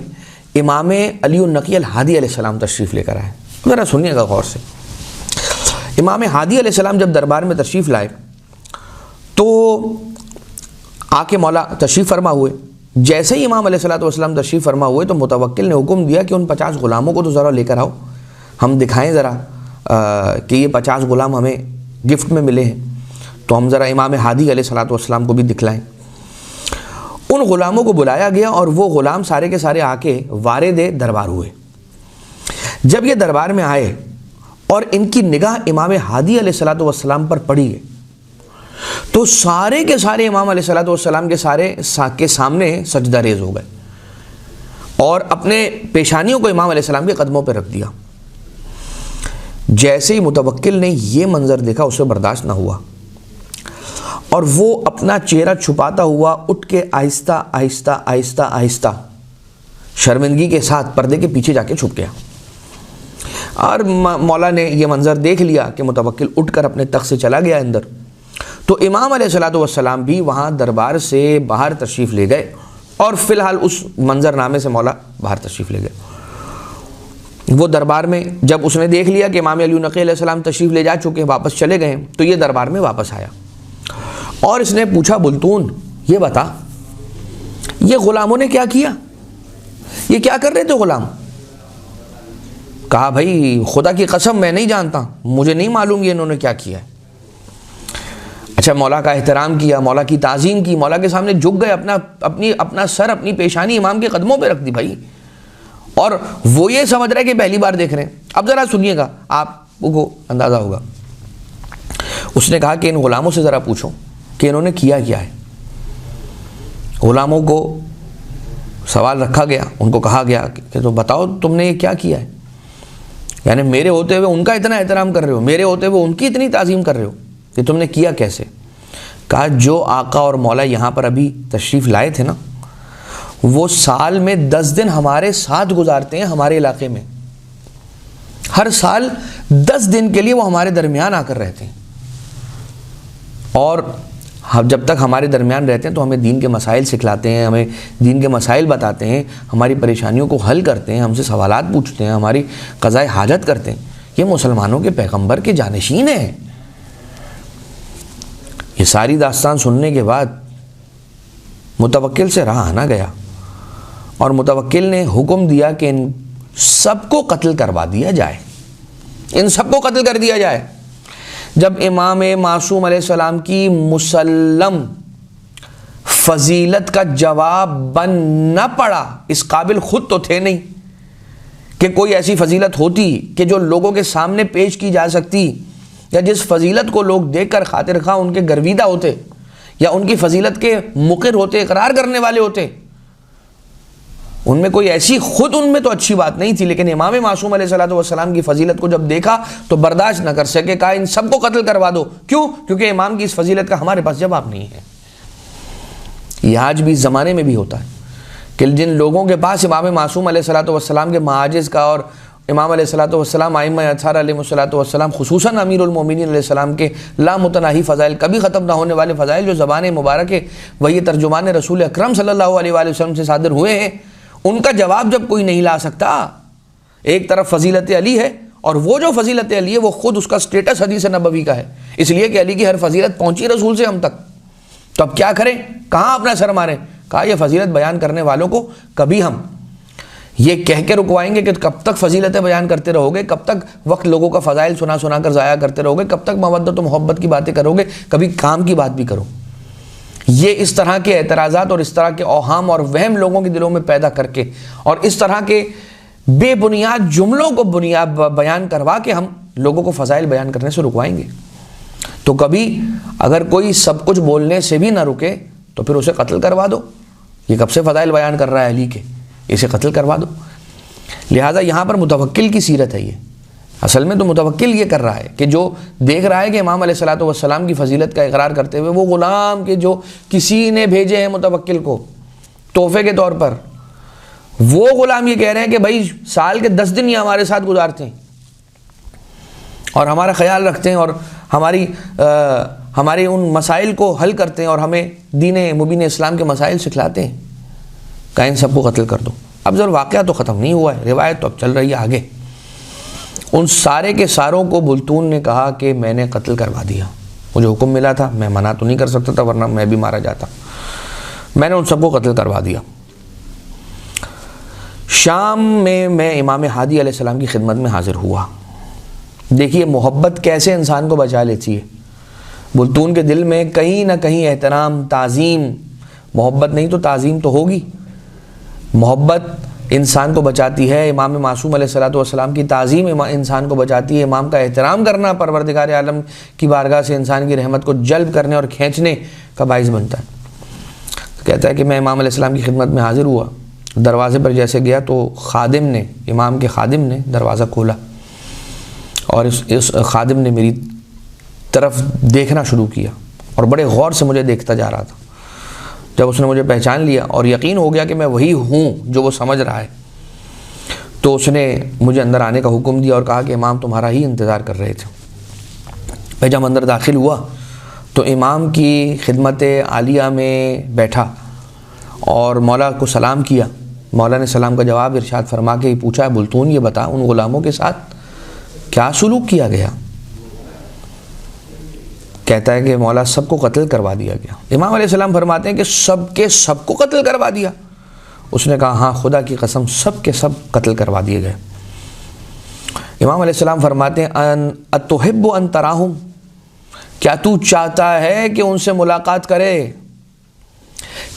امام علی النقی الہادی علیہ السلام تشریف لے کر آئے. ذرا سنیے گا غور سے. امام ہادی علیہ السلام جب دربار میں تشریف لائے تو آ کے مولا تشریف فرما ہوئے. جیسے ہی امام علیہ السلام تشریف فرما ہوئے تو متوکل نے حکم دیا کہ ان 50 غلاموں کو تو ذرا لے کر آؤ، ہم دکھائیں ذرا کہ یہ 50 غلام ہمیں گفٹ میں ملے ہیں، تو ہم ذرا امام ہادی علیہ السلام کو بھی دکھلائیں. ان غلاموں کو بلایا گیا اور وہ غلام سارے کے سارے آ کے وارد دربار ہوئے. جب یہ دربار میں آئے اور ان کی نگاہ امام ہادی علیہ السلام پر پڑی ہے تو سارے کے سارے امام علیہ السلام کے سامنے سجدہ ریز ہو گئے اور اپنے پیشانیوں کو امام علیہ السلام کے قدموں پہ رکھ دیا. جیسے ہی متوکل نے یہ منظر دیکھا اسے برداشت نہ ہوا اور وہ اپنا چہرہ چھپاتا ہوا اٹھ کے آہستہ آہستہ آہستہ آہستہ شرمندگی کے ساتھ پردے کے پیچھے جا کے چھپ گیا. اور مولا نے یہ منظر دیکھ لیا کہ متوکل اٹھ کر اپنے تخت سے چلا گیا اندر، تو امام علیہ السلام بھی وہاں دربار سے باہر تشریف لے گئے، اور فی الحال اس منظر نامے سے مولا باہر تشریف لے گئے. وہ دربار میں جب اس نے دیکھ لیا کہ امام علی النقی علیہ السلام تشریف لے جا چکے، واپس چلے گئے، تو یہ دربار میں واپس آیا اور اس نے پوچھا بلتون یہ بتا یہ غلاموں نے کیا کیا، یہ کیا کر رہے تھے غلام؟ کہا بھائی خدا کی قسم میں نہیں جانتا، مجھے نہیں معلوم یہ انہوں نے کیا کیا ہے. اچھا مولا کا احترام کیا، مولا کی تعظیم کی، مولا کے سامنے جھک گئے، اپنا سر، اپنی پیشانی امام کے قدموں پہ رکھ دی بھائی، اور وہ یہ سمجھ رہے کہ پہلی بار دیکھ رہے ہیں۔ اب ذرا سنیے گا، آپ کو اندازہ ہوگا۔ اس نے کہا کہ ان غلاموں سے ذرا پوچھو کہ انہوں نے کیا کیا ہے۔ غلاموں کو سوال رکھا گیا، ان کو کہا گیا کہ تو بتاؤ تم نے یہ کیا کیا ہے، یعنی میرے ہوتے ہوئے ان کا اتنا احترام کر رہے ہو، میرے ہوتے ہوئے ان کی اتنی تعظیم کر رہے ہو، کہ تم نے کیا کیسے؟ کہا جو آقا اور مولا یہاں پر ابھی تشریف لائے تھے نا، وہ سال میں 10 دن ہمارے ساتھ گزارتے ہیں ہمارے علاقے میں، ہر سال 10 دن کے لیے وہ ہمارے درمیان آ کر رہتے ہیں، اور جب تک ہمارے درمیان رہتے ہیں تو ہمیں دین کے مسائل سکھلاتے ہیں، ہمیں دین کے مسائل بتاتے ہیں، ہماری پریشانیوں کو حل کرتے ہیں، ہم سے سوالات پوچھتے ہیں، ہماری قضائے حاجت کرتے ہیں۔ یہ مسلمانوں کے پیغمبر کے جانشین ہیں۔ یہ ساری داستان سننے کے بعد متوکل سے رہا نہ گیا، اور متوکل نے حکم دیا کہ ان سب کو قتل کروا دیا جائے، ان سب کو قتل کر دیا جائے۔ جب امام معصوم علیہ السلام کی مسلم فضیلت کا جواب بن نہ پڑا، اس قابل خود تو تھے نہیں کہ کوئی ایسی فضیلت ہوتی کہ جو لوگوں کے سامنے پیش کی جا سکتی، یا جس فضیلت کو لوگ دیکھ کر خاطر خواہ ان کے گرویدہ ہوتے، یا ان کی فضیلت کے مقر ہوتے، اقرار کرنے والے ہوتے۔ ان میں کوئی ایسی خود ان میں تو اچھی بات نہیں تھی، لیکن امام معصوم علیہ السلام کی فضیلت کو جب دیکھا تو برداشت نہ کر سکے، کہا ان سب کو قتل کروا دو۔ کیوں؟ کیونکہ امام کی اس فضیلت کا ہمارے پاس جواب نہیں ہے۔ یہ آج بھی اس زمانے میں بھی ہوتا ہے کہ جن لوگوں کے پاس امام معصوم علیہ السلام کے معاجز کا، اور امام علیہ السلام ائمہ اطہار علیہ السلام خصوصاً امیر المومنین علیہ السلام کے لامتناہی فضائل، کبھی ختم نہ ہونے والے فضائل جو زبان مبارک وہی ترجمان رسول اکرم صلی اللہ علیہ وآلہ وسلم سے صادر ہوئے ہیں، ان کا جواب جب کوئی نہیں لا سکتا۔ ایک طرف فضیلت علی ہے، اور وہ جو فضیلت علی ہے وہ خود اس کا سٹیٹس حدیث نبوی کا ہے، اس لیے کہ علی کی ہر فضیلت پہنچی رسول سے ہم تک۔ تو اب کیا کریں، کہاں اپنا سر ماریں؟ کہا یہ فضیلت بیان کرنے والوں کو کبھی ہم یہ کہہ کے رکوائیں گے کہ کب تک فضیلتیں بیان کرتے رہو گے، کب تک وقت لوگوں کا فضائل سنا سنا کر ضائع کرتے رہو گے، کب تک مودت و محبت کی باتیں کرو گے، کبھی کام کی بات بھی کرو۔ یہ اس طرح کے اعتراضات اور اس طرح کے اوہام اور وہم لوگوں کے دلوں میں پیدا کر کے، اور اس طرح کے بے بنیاد جملوں کو بیان کروا کے ہم لوگوں کو فضائل بیان کرنے سے رکوائیں گے۔ تو کبھی اگر کوئی سب کچھ بولنے سے بھی نہ رکے تو پھر اسے قتل کروا دو۔ یہ کب سے فضائل بیان کر رہا ہے علی کے، اسے قتل کروا دو۔ لہٰذا یہاں پر متوکل کی سیرت ہے۔ یہ اصل میں تو متوکل یہ کر رہا ہے کہ جو دیکھ رہا ہے کہ امام علیہ السلام کی فضیلت کا اقرار کرتے ہوئے وہ غلام کے جو کسی نے بھیجے ہیں متوکل کو تحفے کے طور پر، وہ غلام یہ کہہ رہے ہیں کہ بھائی سال کے 10 دن یہ ہمارے ساتھ گزارتے ہیں اور ہمارا خیال رکھتے ہیں، اور ہمارے ان مسائل کو حل کرتے ہیں، اور ہمیں دین مبین اسلام کے مسائل سکھلاتے ہیں، کہ ان سب کو قتل کر دو۔ اب ضرور واقعہ تو ختم نہیں ہوا ہے، روایت تو اب چل رہی ہے آگے۔ ان سارے کے ساروں کو بلتون نے کہا کہ میں نے قتل کروا دیا، مجھے حکم ملا تھا، میں منع تو نہیں کر سکتا تھا ورنہ میں بھی مارا جاتا، میں نے ان سب کو قتل کروا دیا۔ شام میں امام ہادی علیہ السلام کی خدمت میں حاضر ہوا۔ دیکھیے محبت کیسے انسان کو بچا لیتی ہے۔ بلتون کے دل میں کہیں نہ کہیں احترام، تعظیم، محبت نہیں تو تعظیم تو ہوگی۔ محبت انسان کو بچاتی ہے، امام معصوم علیہ السلام کی تعظیم انسان کو بچاتی ہے، امام کا احترام کرنا پروردگار عالم کی بارگاہ سے انسان کی رحمت کو جلب کرنے اور کھینچنے کا باعث بنتا ہے۔ کہتا ہے کہ میں امام علیہ السلام کی خدمت میں حاضر ہوا، دروازے پر جیسے گیا تو خادم نے، امام کے خادم نے دروازہ کھولا، اور اس خادم نے میری طرف دیکھنا شروع کیا اور بڑے غور سے مجھے دیکھتا جا رہا تھا۔ جب اس نے مجھے پہچان لیا اور یقین ہو گیا کہ میں وہی ہوں جو وہ سمجھ رہا ہے، تو اس نے مجھے اندر آنے کا حکم دیا اور کہا کہ امام تمہارا ہی انتظار کر رہے تھے۔ میں جب اندر داخل ہوا تو امام کی خدمت عالیہ میں بیٹھا اور مولا کو سلام کیا۔ مولا نے سلام کا جواب ارشاد فرما کے پوچھا، بلتون یہ بتا ان غلاموں کے ساتھ کیا سلوک کیا گیا؟ کہتا ہے کہ مولا سب کو قتل کروا دیا گیا۔ امام علیہ السلام فرماتے ہیں کہ سب کے سب کو قتل کروا دیا؟ اس نے کہا ہاں خدا کی قسم سب کے سب قتل کروا دیے گئے۔ امام علیہ السلام فرماتے ہیں اتحب ان تراہم، کیا تو چاہتا ہے کہ ان سے ملاقات کرے؟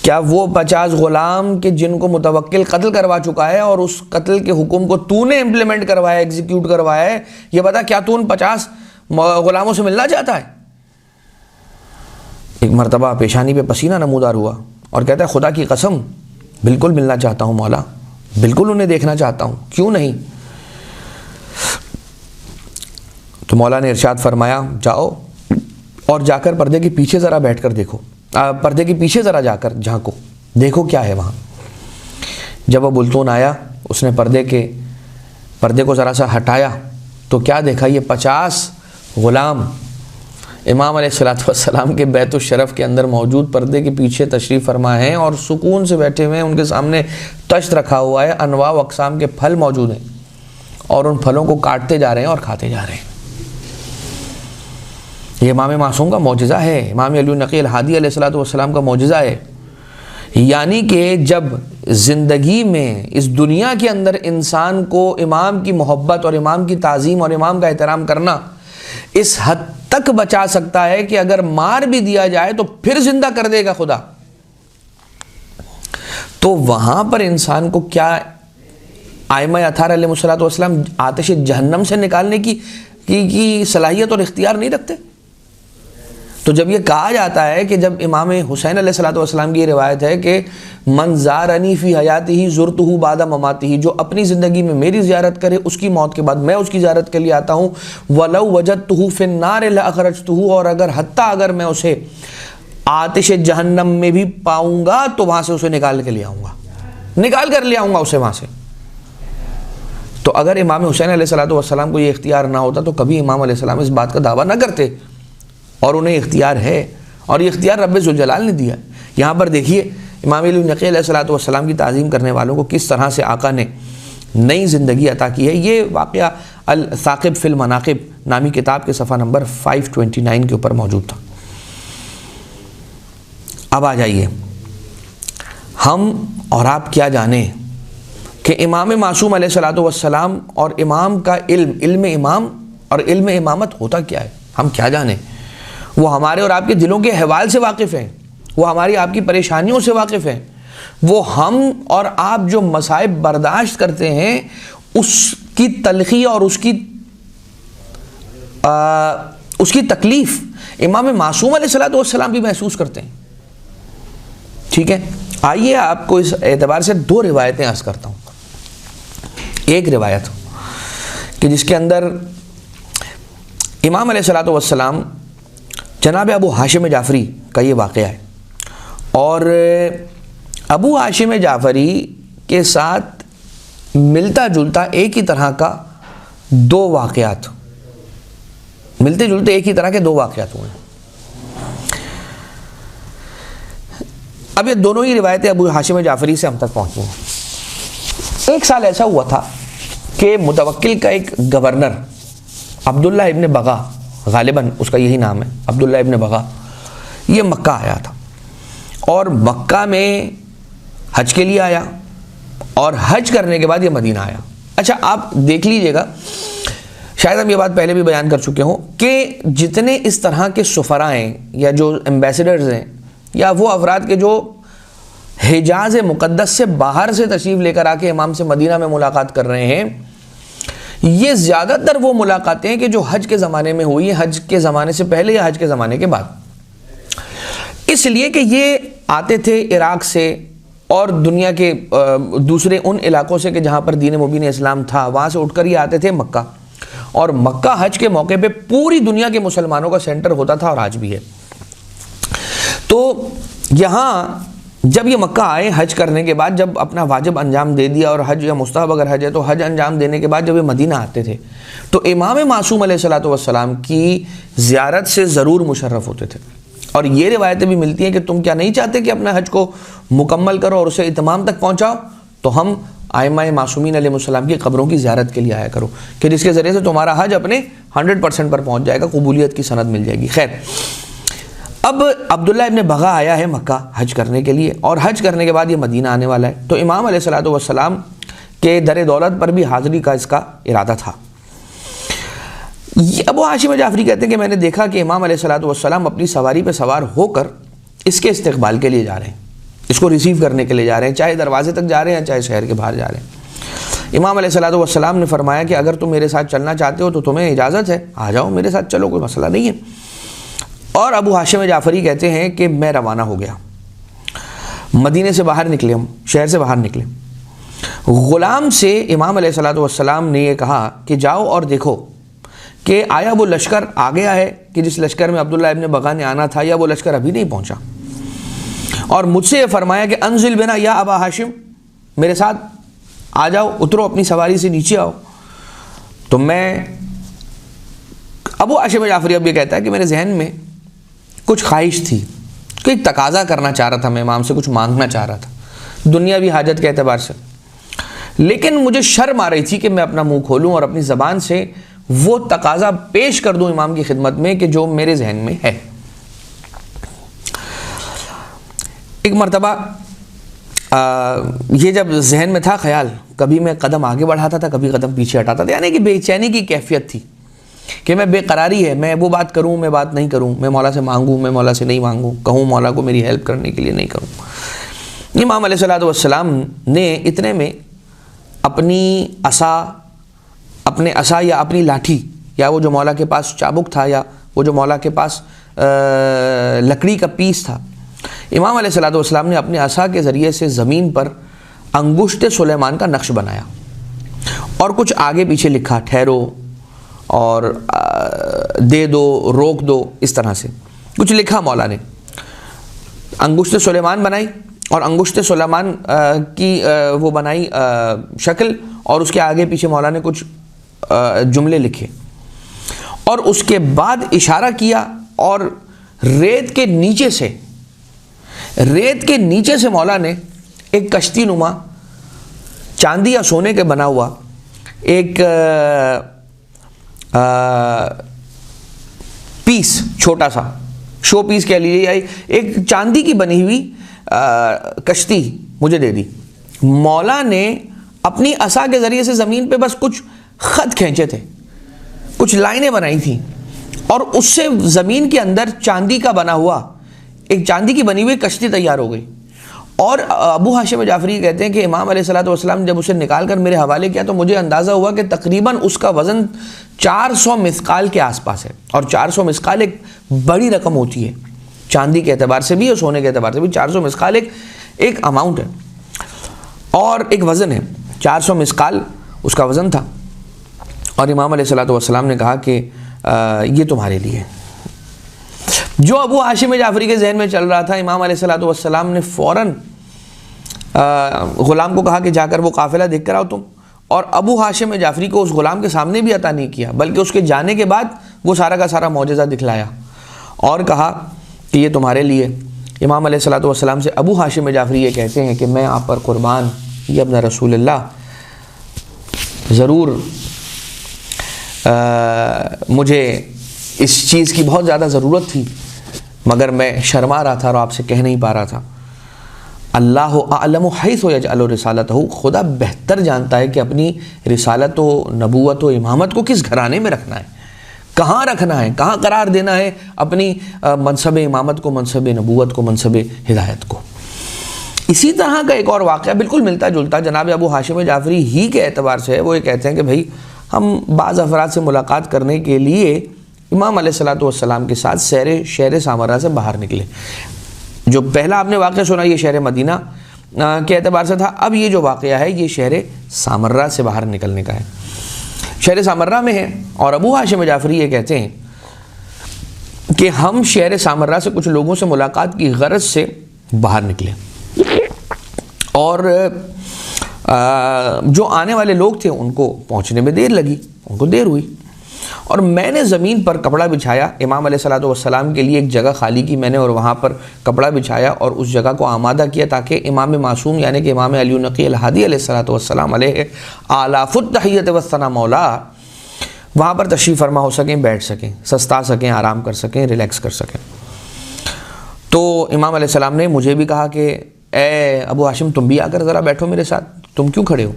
کیا وہ 50 غلام کہ جن کو متوکل قتل کروا چکا ہے اور اس قتل کے حکم کو تو نے امپلیمنٹ کروایا، ایگزیکیوٹ کروایا ہے، یہ بتا کیا تو ان 50 غلاموں سے ملنا چاہتا ہے؟ ایک مرتبہ پیشانی پہ پسینہ نمودار ہوا اور کہتا ہے خدا کی قسم بالکل ملنا چاہتا ہوں مولا، بالکل انہیں دیکھنا چاہتا ہوں، کیوں نہیں؟ تو مولا نے ارشاد فرمایا جاؤ اور جا کر پردے کے پیچھے ذرا بیٹھ کر دیکھو، پردے کے پیچھے ذرا جا کر جھانکو، دیکھو کیا ہے وہاں۔ جب وہ بلتون آیا، اس نے پردے کو ذرا سا ہٹایا تو کیا دیکھا؟ یہ 50 غلام امام علیہ السلام کے بیت الشرف کے اندر موجود پردے کے پیچھے تشریف فرما ہیں اور سکون سے بیٹھے ہوئے ہیں، ان کے سامنے تشت رکھا ہوا ہے، انواع و اقسام کے پھل موجود ہیں اور ان پھلوں کو کاٹتے جا رہے ہیں اور کھاتے جا رہے ہیں۔ یہ امام معصوم کا معجزہ ہے، امام علی النقی الہادی علیہ السلام کا معجزہ ہے۔ یعنی کہ جب زندگی میں اس دنیا کے اندر انسان کو امام کی محبت اور امام کی تعظیم اور امام کا احترام کرنا اس حد تک بچا سکتا ہے کہ اگر مار بھی دیا جائے تو پھر زندہ کر دے گا خدا، تو وہاں پر انسان کو کیا ائمہ اطہار علیہ السلام آتش جہنم سے نکالنے کی صلاحیت اور اختیار نہیں رکھتے؟ تو جب یہ کہا جاتا ہے کہ جب امام حسین علیہ السلام کی یہ روایت ہے کہ من زارنی فی حیاتہ زرتہ بعد مماتہ، جو اپنی زندگی میں میری زیارت کرے اس کی موت کے بعد میں اس کی زیارت کے لیے آتا ہوں، وَلَوْ وَجَدْتُهُ فِي النَّارِ لَأَخْرَجْتُهُ، اور اگر حتیٰ اگر میں اسے آتش جہنم میں بھی پاؤں گا تو وہاں سے اسے نکال کے لے آؤں گا، نکال کر لے آؤں گا اسے وہاں سے۔ تو اگر امام حسین علیہ السلام کو یہ اختیار نہ ہوتا تو کبھی امام علیہ السلام اس بات کا دعویٰ نہ کرتے، اور انہیں اختیار ہے، اور یہ اختیار رب ذوالجلال نے دیا۔ یہاں پر دیکھیے امام علی النقی علیہ السلام کی تعظیم کرنے والوں کو کس طرح سے آقا نے نئی زندگی عطا کی ہے۔ یہ واقعہ الثاقب فی المناقب نامی کتاب کے صفحہ نمبر 529 کے اوپر موجود تھا۔ اب آ جائیے، ہم اور آپ کیا جانیں کہ امام معصوم علیہ السلام اور امام کا علم امام اور علم امامت ہوتا کیا ہے، ہم کیا جانیں؟ وہ ہمارے اور آپ کے دلوں کے احوال سے واقف ہیں، وہ ہماری آپ کی پریشانیوں سے واقف ہیں، وہ ہم اور آپ جو مصائب برداشت کرتے ہیں اس کی تلخی اور اس کی تکلیف امام معصوم علیہ السلام بھی محسوس کرتے ہیں۔ ٹھیک ہے، آئیے آپ کو اس اعتبار سے 2 روایتیں عرض کرتا ہوں۔ ایک روایت کہ جس کے اندر امام علیہ السلام جناب ابو ہاشم جعفری کا یہ واقعہ ہے، اور ابو ہاشم جعفری کے ساتھ ملتا جلتا ایک ہی طرح کا 2 واقعات، ملتے جلتے ایک ہی طرح کے 2 واقعات ہوئے ہیں۔ اب یہ دونوں ہی روایتیں ابو ہاشم جعفری سے ہم تک پہنچی ہیں۔ ایک سال ایسا ہوا تھا کہ متوکل کا ایک گورنر عبداللہ ابن بغا، غالباً اس کا یہی نام ہے، عبداللہ ابن بغا، یہ مکہ آیا تھا اور مکہ میں حج کے لیے آیا، اور حج کرنے کے بعد یہ مدینہ آیا۔ اچھا آپ دیکھ لیجئے گا، شاید ہم یہ بات پہلے بھی بیان کر چکے ہوں کہ جتنے اس طرح کے سفراء ہیں یا جو ایمبیسڈرز ہیں یا وہ افراد کے جو حجاز مقدس سے باہر سے تشریف لے کر آ کے امام سے مدینہ میں ملاقات کر رہے ہیں، یہ زیادہ تر وہ ملاقاتیں ہیں کہ جو حج کے زمانے میں ہوئی ہیں، حج کے زمانے سے پہلے یا حج کے زمانے کے بعد، اس لیے کہ یہ آتے تھے عراق سے اور دنیا کے دوسرے ان علاقوں سے کہ جہاں پر دین مبین اسلام تھا، وہاں سے اٹھ کر یہ آتے تھے مکہ، اور مکہ حج کے موقع پہ پوری دنیا کے مسلمانوں کا سینٹر ہوتا تھا اور آج بھی ہے۔ تو یہاں جب یہ مکہ آئے حج کرنے کے بعد، جب اپنا واجب انجام دے دیا، اور حج یا مستحب اگر حج ہے تو حج انجام دینے کے بعد جب یہ مدینہ آتے تھے تو امام معصوم علیہ السلام کی زیارت سے ضرور مشرف ہوتے تھے، اور یہ روایتیں بھی ملتی ہیں کہ تم کیا نہیں چاہتے کہ اپنا حج کو مکمل کرو اور اسے اتمام تک پہنچاؤ، تو ہم ائمہ معصومین علیہ السلام کی قبروں کی زیارت کے لیے آیا کرو کہ جس کے ذریعے سے تمہارا حج اپنے 100% پر پہنچ جائے گا، قبولیت کی سند مل جائے گی۔ خیر، اب عبداللہ ابن بغا آیا ہے مکہ حج کرنے کے لیے، اور حج کرنے کے بعد یہ مدینہ آنے والا ہے، تو امام علیہ السلام کے در دولت پر بھی حاضری کا اس کا ارادہ تھا۔ یہ ابو ہاشم جعفری کہتے ہیں کہ میں نے دیکھا کہ امام علیہ الصلوۃ والسلام اپنی سواری پہ سوار ہو کر اس کے استقبال کے لیے جا رہے ہیں، اس کو ریسیو کرنے کے لیے جا رہے ہیں، چاہے دروازے تک جا رہے ہیں چاہے شہر کے باہر جا رہے ہیں۔ امام علیہ الصلوۃ والسلام نے فرمایا کہ اگر تم میرے ساتھ چلنا چاہتے ہو تو تمہیں اجازت ہے، آ جاؤ میرے ساتھ چلو، کوئی مسئلہ نہیں ہے۔ اور ابو ہاشم جعفری کہتے ہیں کہ میں روانہ ہو گیا، مدینے سے باہر نکلے، ہم شہر سے باہر نکلے۔ غلام سے امام علیہ الصلوۃ والسلام نے یہ کہا کہ جاؤ اور دیکھو کہ آیا وہ لشکر آ گیا ہے کہ جس لشکر میں عبداللہ ابن بغا نے آنا تھا، یا وہ لشکر ابھی نہیں پہنچا۔ اور مجھ سے یہ فرمایا کہ انزل بنا یا ابا ہاشم، میرے ساتھ آ جاؤ، اترو اپنی سواری سے نیچے آؤ۔ تو میں ابو ہاشم جعفری اب یہ کہتا ہے کہ میرے ذہن میں کچھ خواہش تھی، کوئی تقاضا کرنا چاہ رہا تھا، میں امام سے کچھ مانگنا چاہ رہا تھا دنیاوی حاجت کے اعتبار سے، لیکن مجھے شرم آ رہی تھی کہ میں اپنا منہ کھولوں اور اپنی زبان سے وہ تقاضا پیش کر دوں امام کی خدمت میں کہ جو میرے ذہن میں ہے۔ ایک مرتبہ یہ جب ذہن میں تھا خیال، کبھی میں قدم آگے بڑھاتا تھا کبھی قدم پیچھے ہٹاتا تھا، یعنی کہ بے چینی کی کیفیت تھی کہ میں بے قراری ہے، میں وہ بات کروں میں بات نہیں کروں، میں مولا سے مانگوں میں مولا سے نہیں مانگوں، کہوں مولا کو میری ہیلپ کرنے کے لیے نہیں کروں۔ امام علیہ الصلوۃ والسلام نے اتنے میں اپنی عصا یا اپنی لاٹھی، یا وہ جو مولا کے پاس چابک تھا، یا وہ جو مولا کے پاس لکڑی کا پیس تھا، امام علیہ الصلوۃ والسلام نے اپنے عصا کے ذریعے سے زمین پر انگشت سلیمان کا نقش بنایا اور کچھ آگے پیچھے لکھا، ٹھہرو اور دے دو، روک دو، اس طرح سے کچھ لکھا مولا نے۔ انگشت سلیمان بنائی اور انگشت سلیمان کی وہ بنائی شکل، اور اس کے آگے پیچھے مولا نے کچھ جملے لکھے، اور اس کے بعد اشارہ کیا، اور ریت کے نیچے سے مولا نے ایک کشتی نما چاندی یا سونے کے بنا ہوا ایک پیس، چھوٹا سا شو پیس کہہ لیجیے، یا ایک چاندی کی بنی ہوئی کشتی مجھے دے دی۔ مولا نے اپنی عصا کے ذریعے سے زمین پہ بس کچھ خط کھینچے تھے، کچھ لائنیں بنائی تھیں، اور اس سے زمین کے اندر چاندی کا بنا ہوا ایک چاندی کی بنی ہوئی کشتی تیار ہو گئی۔ اور ابو ہاشم جعفری کہتے ہیں کہ امام علیہ الصلوۃ والسلام جب اسے نکال کر میرے حوالے کیا تو مجھے اندازہ ہوا کہ تقریباً اس کا وزن 400 مثقال کے آس پاس ہے، اور 400 مثقال ایک بڑی رقم ہوتی ہے چاندی کے اعتبار سے بھی اور سونے کے اعتبار سے بھی۔ 400 مثقال ایک اماؤنٹ ہے اور ایک وزن ہے، 400 مثقال اس کا وزن تھا۔ اور امام علیہ الصلوۃ والسلام نے کہا کہ یہ تمہارے لیے۔ جو ابو ہاشم جعفری کے ذہن میں چل رہا تھا، امام علیہ الصلوۃ والسلام نے فوراً غلام کو کہا کہ جا کر وہ قافلہ دیکھ کر آؤ تم، اور ابو ہاشم جعفری کو اس غلام کے سامنے بھی عطا نہیں کیا، بلکہ اس کے جانے کے بعد وہ سارا کا سارا معجزہ دکھلایا اور کہا کہ یہ تمہارے لیے۔ امام علیہ الصلوۃ والسلام سے ابو ہاشم جعفری یہ کہتے ہیں کہ میں آپ پر قربان، یہ ابن رسول اللہ، ضرور مجھے اس چیز کی بہت زیادہ ضرورت تھی، مگر میں شرما رہا تھا اور آپ سے کہہ نہیں پا رہا تھا۔ اللہ اعلم حیث یجعل رسالتہ، خدا بہتر جانتا ہے کہ اپنی رسالت و نبوت و امامت کو کس گھرانے میں رکھنا ہے، کہاں رکھنا ہے، کہاں قرار دینا ہے اپنی منصب امامت کو، منصب نبوت کو، منصب ہدایت کو۔ اسی طرح کا ایک اور واقعہ بالکل ملتا جلتا جناب ابو ہاشم جعفری ہی کے اعتبار سے ہے۔ وہ یہ کہتے ہیں کہ بھائی ہم بعض افراد سے ملاقات کرنے کے لیے امام علیہ الصلوۃ والسلام کے ساتھ شہر سامرہ سے باہر نکلے۔ جو پہلا آپ نے واقعہ سنا یہ شہر مدینہ کے اعتبار سے تھا، اب یہ جو واقعہ ہے یہ شہر سامرہ سے باہر نکلنے کا ہے، شہر سامرہ میں ہے۔ اور ابو ہاشم جعفری یہ کہتے ہیں کہ ہم شہر سامرہ سے کچھ لوگوں سے ملاقات کی غرض سے باہر نکلے، اور جو آنے والے لوگ تھے ان کو پہنچنے میں دیر لگی، ان کو دیر ہوئی، اور میں نے زمین پر کپڑا بچھایا، امام علیہ الصلوۃ والسلام کے لیے ایک جگہ خالی کی میں نے، اور وہاں پر کپڑا بچھایا اور اس جگہ کو آمادہ کیا تاکہ امام معصوم یعنی کہ امام علی النقی الہادی علیہ الصلوۃ والسلام علیہ آلاف التحیت والثناء مولا وہاں پر تشریف فرما ہو سکیں، بیٹھ سکیں، سستا سکیں، آرام کر سکیں، ریلیکس کر سکیں۔ تو امام علیہ السلام نے مجھے بھی کہا کہ اے ابو ہاشم تم بھی آ کر ذرا بیٹھو میرے ساتھ، تم کیوں کھڑے ہو؟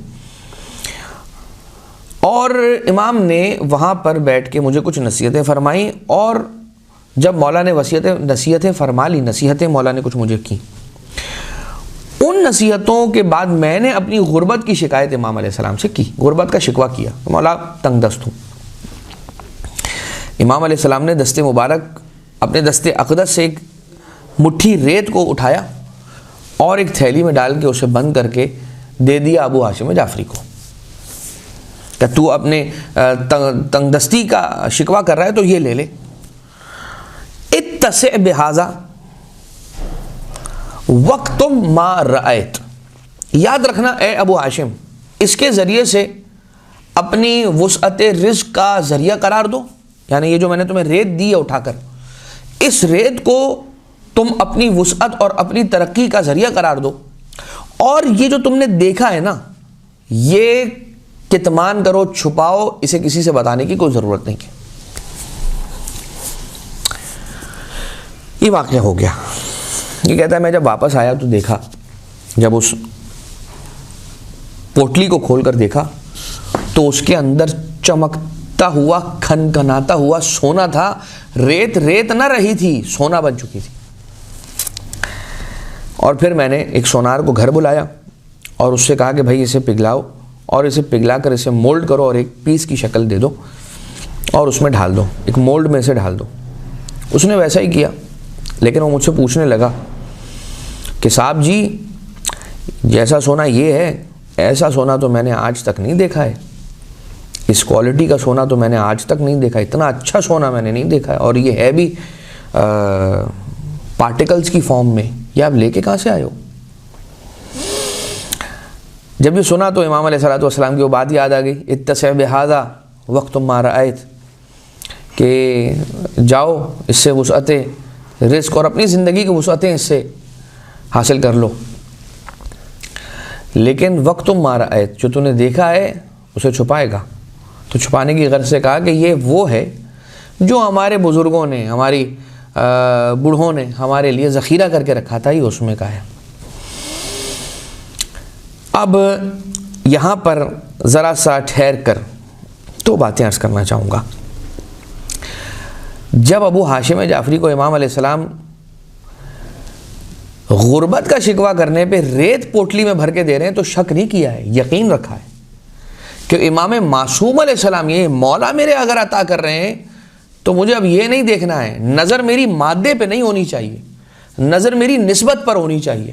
اور امام نے وہاں پر بیٹھ کے مجھے کچھ نصیحتیں فرمائیں، اور جب مولا نے نصیحتیں فرما لی، نصیحتیں مولا نے کچھ مجھے کی، ان نصیحتوں کے بعد میں نے اپنی غربت کی شکایت امام علیہ السلام سے کی، غربت کا شکوہ کیا، مولا تنگ دست ہوں۔ امام علیہ السلام نے دست مبارک اپنے دست اقدس سے ایک مٹھی ریت کو اٹھایا اور ایک تھیلی میں ڈال کے اسے بند کر کے دے دیا ابو ہاشم جعفری کو کہ تو اپنے تنگ دستی کا شکوہ کر رہا ہے تو یہ لے لے، اتسع بہذا وقتم ما رأیت، یاد رکھنا اے ابو ہاشم، اس کے ذریعے سے اپنی وسعت رزق کا ذریعہ قرار دو، یعنی یہ جو میں نے تمہیں ریت دی ہے اٹھا کر، اس ریت کو تم اپنی وسعت اور اپنی ترقی کا ذریعہ قرار دو، اور یہ جو تم نے دیکھا ہے نا، یہ کتمان کرو، چھپاؤ، اسے کسی سے بتانے کی کوئی ضرورت نہیں ہے۔ یہ واقعہ ہو گیا۔ یہ کہتا ہے میں جب واپس آیا تو دیکھا، جب اس پوٹلی کو کھول کر دیکھا تو اس کے اندر چمکتا ہوا کھنکھناتا ہوا سونا تھا، ریت ریت نہ رہی تھی، سونا بن چکی تھی۔ اور پھر میں نے ایک سونار کو گھر بلایا اور اس سے کہا کہ بھائی اسے پگھلاؤ، اور اسے پگھلا کر اسے مولڈ کرو اور ایک پیس کی شکل دے دو اور اس میں ڈھال دو، ایک مولڈ میں اسے ڈھال دو۔ اس نے ویسا ہی کیا، لیکن وہ مجھ سے پوچھنے لگا کہ صاحب جی جیسا سونا یہ ہے، ایسا سونا تو میں نے آج تک نہیں دیکھا ہے، اس کوالٹی کا سونا تو میں نے آج تک نہیں دیکھا، اتنا اچھا سونا میں نے نہیں دیکھا ہے، اور یہ ہے بھی پارٹیکلز کی فارم میں، یہ آپ لے کے کہاں سے آئے ہو؟ جب یہ سنا تو امام علیہ السلام کی وہ بات یاد آ گئی، اتسع بہذا وقتم ما رأیت، کہ جاؤ اس سے وسعت رزق اور اپنی زندگی کی وسعتیں اس سے حاصل کر لو، لیکن وقتم ما رأیت، جو تو نے دیکھا ہے اسے چھپائے گا۔ تو چھپانے کی غرض سے کہا کہ یہ وہ ہے جو ہمارے بزرگوں نے، ہماری بوڑھوں نے ہمارے لیے ذخیرہ کر کے رکھا تھا، یہ اس میں کا ہے۔ اب یہاں پر ذرا سا ٹھہر کر دو باتیں عرض کرنا چاہوں گا۔ جب ابو ہاشم جعفری کو امام علیہ السلام غربت کا شکوہ کرنے پہ ریت پوٹلی میں بھر کے دے رہے ہیں تو شک نہیں کیا ہے، یقین رکھا ہے کہ امام معصوم علیہ السلام یہ مولا میرے اگر عطا کر رہے ہیں تو مجھے اب یہ نہیں دیکھنا ہے، نظر میری مادے پہ نہیں ہونی چاہیے، نظر میری نسبت پر ہونی چاہیے۔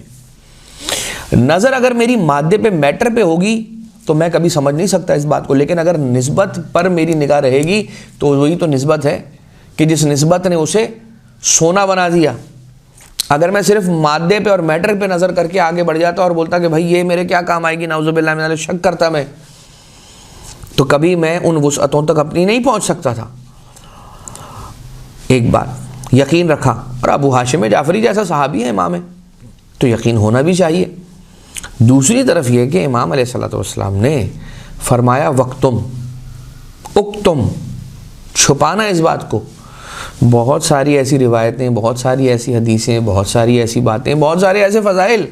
نظر اگر میری مادے پہ، میٹر پہ ہوگی تو میں کبھی سمجھ نہیں سکتا اس بات کو، لیکن اگر نسبت پر میری نگاہ رہے گی تو وہی تو نسبت ہے کہ جس نسبت نے اسے سونا بنا دیا۔ اگر میں صرف مادے پہ اور میٹر پہ نظر کر کے آگے بڑھ جاتا اور بولتا کہ بھائی یہ میرے کیا کام آئے گی، نعوذ باللہ من ذالک، شک کرتا میں، تو کبھی میں ان وسعتوں تک اپنی نہیں پہنچ سکتا تھا۔ ایک بات یقین رکھا، اور ابو ہاشم جعفری جیسا صحابی ہے، امام ہے، تو یقین ہونا بھی چاہیے۔ دوسری طرف یہ کہ امام علیہ السلام نے فرمایا وقتم اکتم، چھپانا اس بات کو۔ بہت ساری ایسی روایتیں، بہت ساری ایسی حدیثیں، بہت ساری ایسی باتیں، بہت سارے ایسے فضائل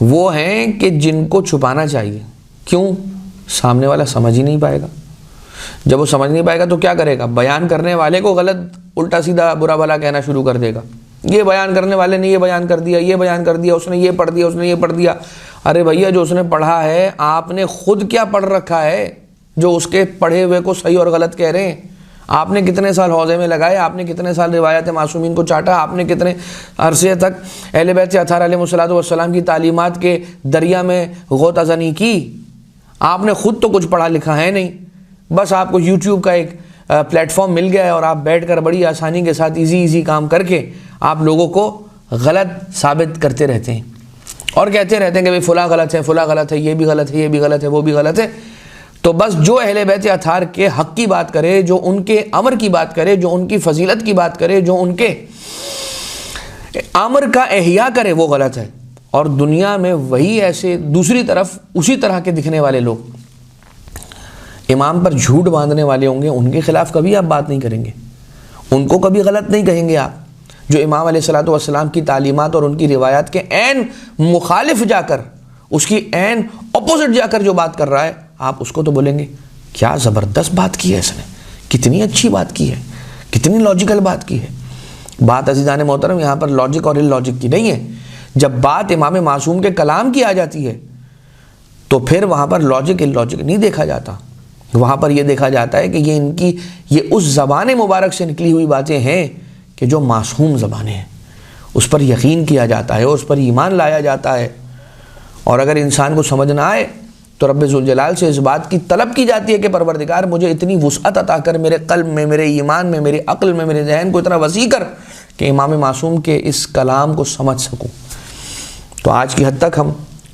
وہ ہیں کہ جن کو چھپانا چاہیے۔ کیوں؟ سامنے والا سمجھ ہی نہیں پائے گا۔ جب وہ سمجھ نہیں پائے گا تو کیا کرے گا؟ بیان کرنے والے کو غلط الٹا سیدھا برا بھلا کہنا شروع کر دے گا، یہ بیان کرنے والے نے یہ بیان کر دیا، یہ بیان کر دیا، اس نے یہ پڑھ دیا، اس نے یہ پڑھ دیا۔ ارے بھیا، جو اس نے پڑھا ہے آپ نے خود کیا پڑھ رکھا ہے جو اس کے پڑھے ہوئے کو صحیح اور غلط کہہ رہے ہیں؟ آپ نے کتنے سال حوضے میں لگائے، آپ نے کتنے سال روایت معصومین کو چاٹا، آپ نے کتنے عرصے تک اہل بیت اطہار علیہ السلام کی تعلیمات کے دریا میں غوطہ زنی کی؟ آپ نے خود تو کچھ پڑھا لکھا ہے نہیں، بس آپ کو یوٹیوب کا ایک پلیٹ فارم مل گیا ہے اور آپ بیٹھ کر بڑی آسانی کے ساتھ ایزی کام کر کے آپ لوگوں کو غلط ثابت کرتے رہتے ہیں اور کہتے رہتے ہیں کہ بھئی فلاں غلط ہے، فلاں غلط ہے، یہ بھی غلط ہے، یہ بھی غلط ہے، وہ بھی غلط ہے۔ تو بس جو اہل بیت اطہار کے حق کی بات کرے، جو ان کے امر کی بات کرے، جو ان کی فضیلت کی بات کرے، جو ان کے امر کا احیاء کرے، وہ غلط ہے۔ اور دنیا میں وہی ایسے دوسری طرف اسی طرح کے دکھنے والے لوگ امام پر جھوٹ باندھنے والے ہوں گے، ان کے خلاف کبھی آپ بات نہیں کریں گے، ان کو کبھی غلط نہیں کہیں گے آپ۔ جو امام علیہ السلام کی تعلیمات اور ان کی روایات کے عین مخالف جا کر، اس کی عین اپوزٹ جا کر جو بات کر رہا ہے، آپ اس کو تو بولیں گے کیا زبردست بات کی ہے اس نے، کتنی اچھی بات کی ہے، کتنی لاجیکل بات کی ہے۔ بات عزیزان محترم یہاں پر لاجک اور ان لاجک کی نہیں ہے۔ جب بات امام معصوم کے کلام کی آ جاتی ہے تو پھر وہاں پر لاجک ان لاجک نہیں دیکھا جاتا، وہاں پر یہ دیکھا جاتا ہے کہ یہ اس زبان مبارک سے نکلی ہوئی باتیں ہیں کہ جو معصوم زبانیں ہیں، اس پر یقین کیا جاتا ہے اور اس پر ایمان لایا جاتا ہے۔ اور اگر انسان کو سمجھ نہ آئے تو رب ذوالجلال سے اس بات کی طلب کی جاتی ہے کہ پروردگار مجھے اتنی وسعت عطا کر، میرے قلب میں، میرے ایمان میں، میرے عقل میں، میرے ذہن کو اتنا وسیع کر کہ امام معصوم کے اس کلام کو سمجھ سکوں۔ تو آج کی حد تک ہم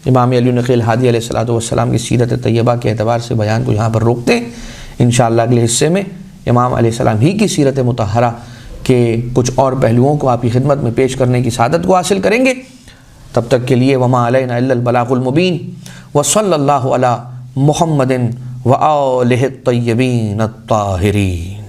امام علی نقی الہادی علیہ السلام کی سیرت طیبہ کے اعتبار سے بیان کو یہاں پر روکتے ہیں۔ انشاءاللہ اگلے حصے میں امام علیہ السلام ہی کی سیرت مطہرہ کے کچھ اور پہلوؤں کو آپ کی خدمت میں پیش کرنے کی سعادت کو حاصل کریں گے۔ تب تک کے لیے وما علینا الا البلاغ المبین، وصلی اللہ علی محمد وآلہ الطیبین الطاہرین۔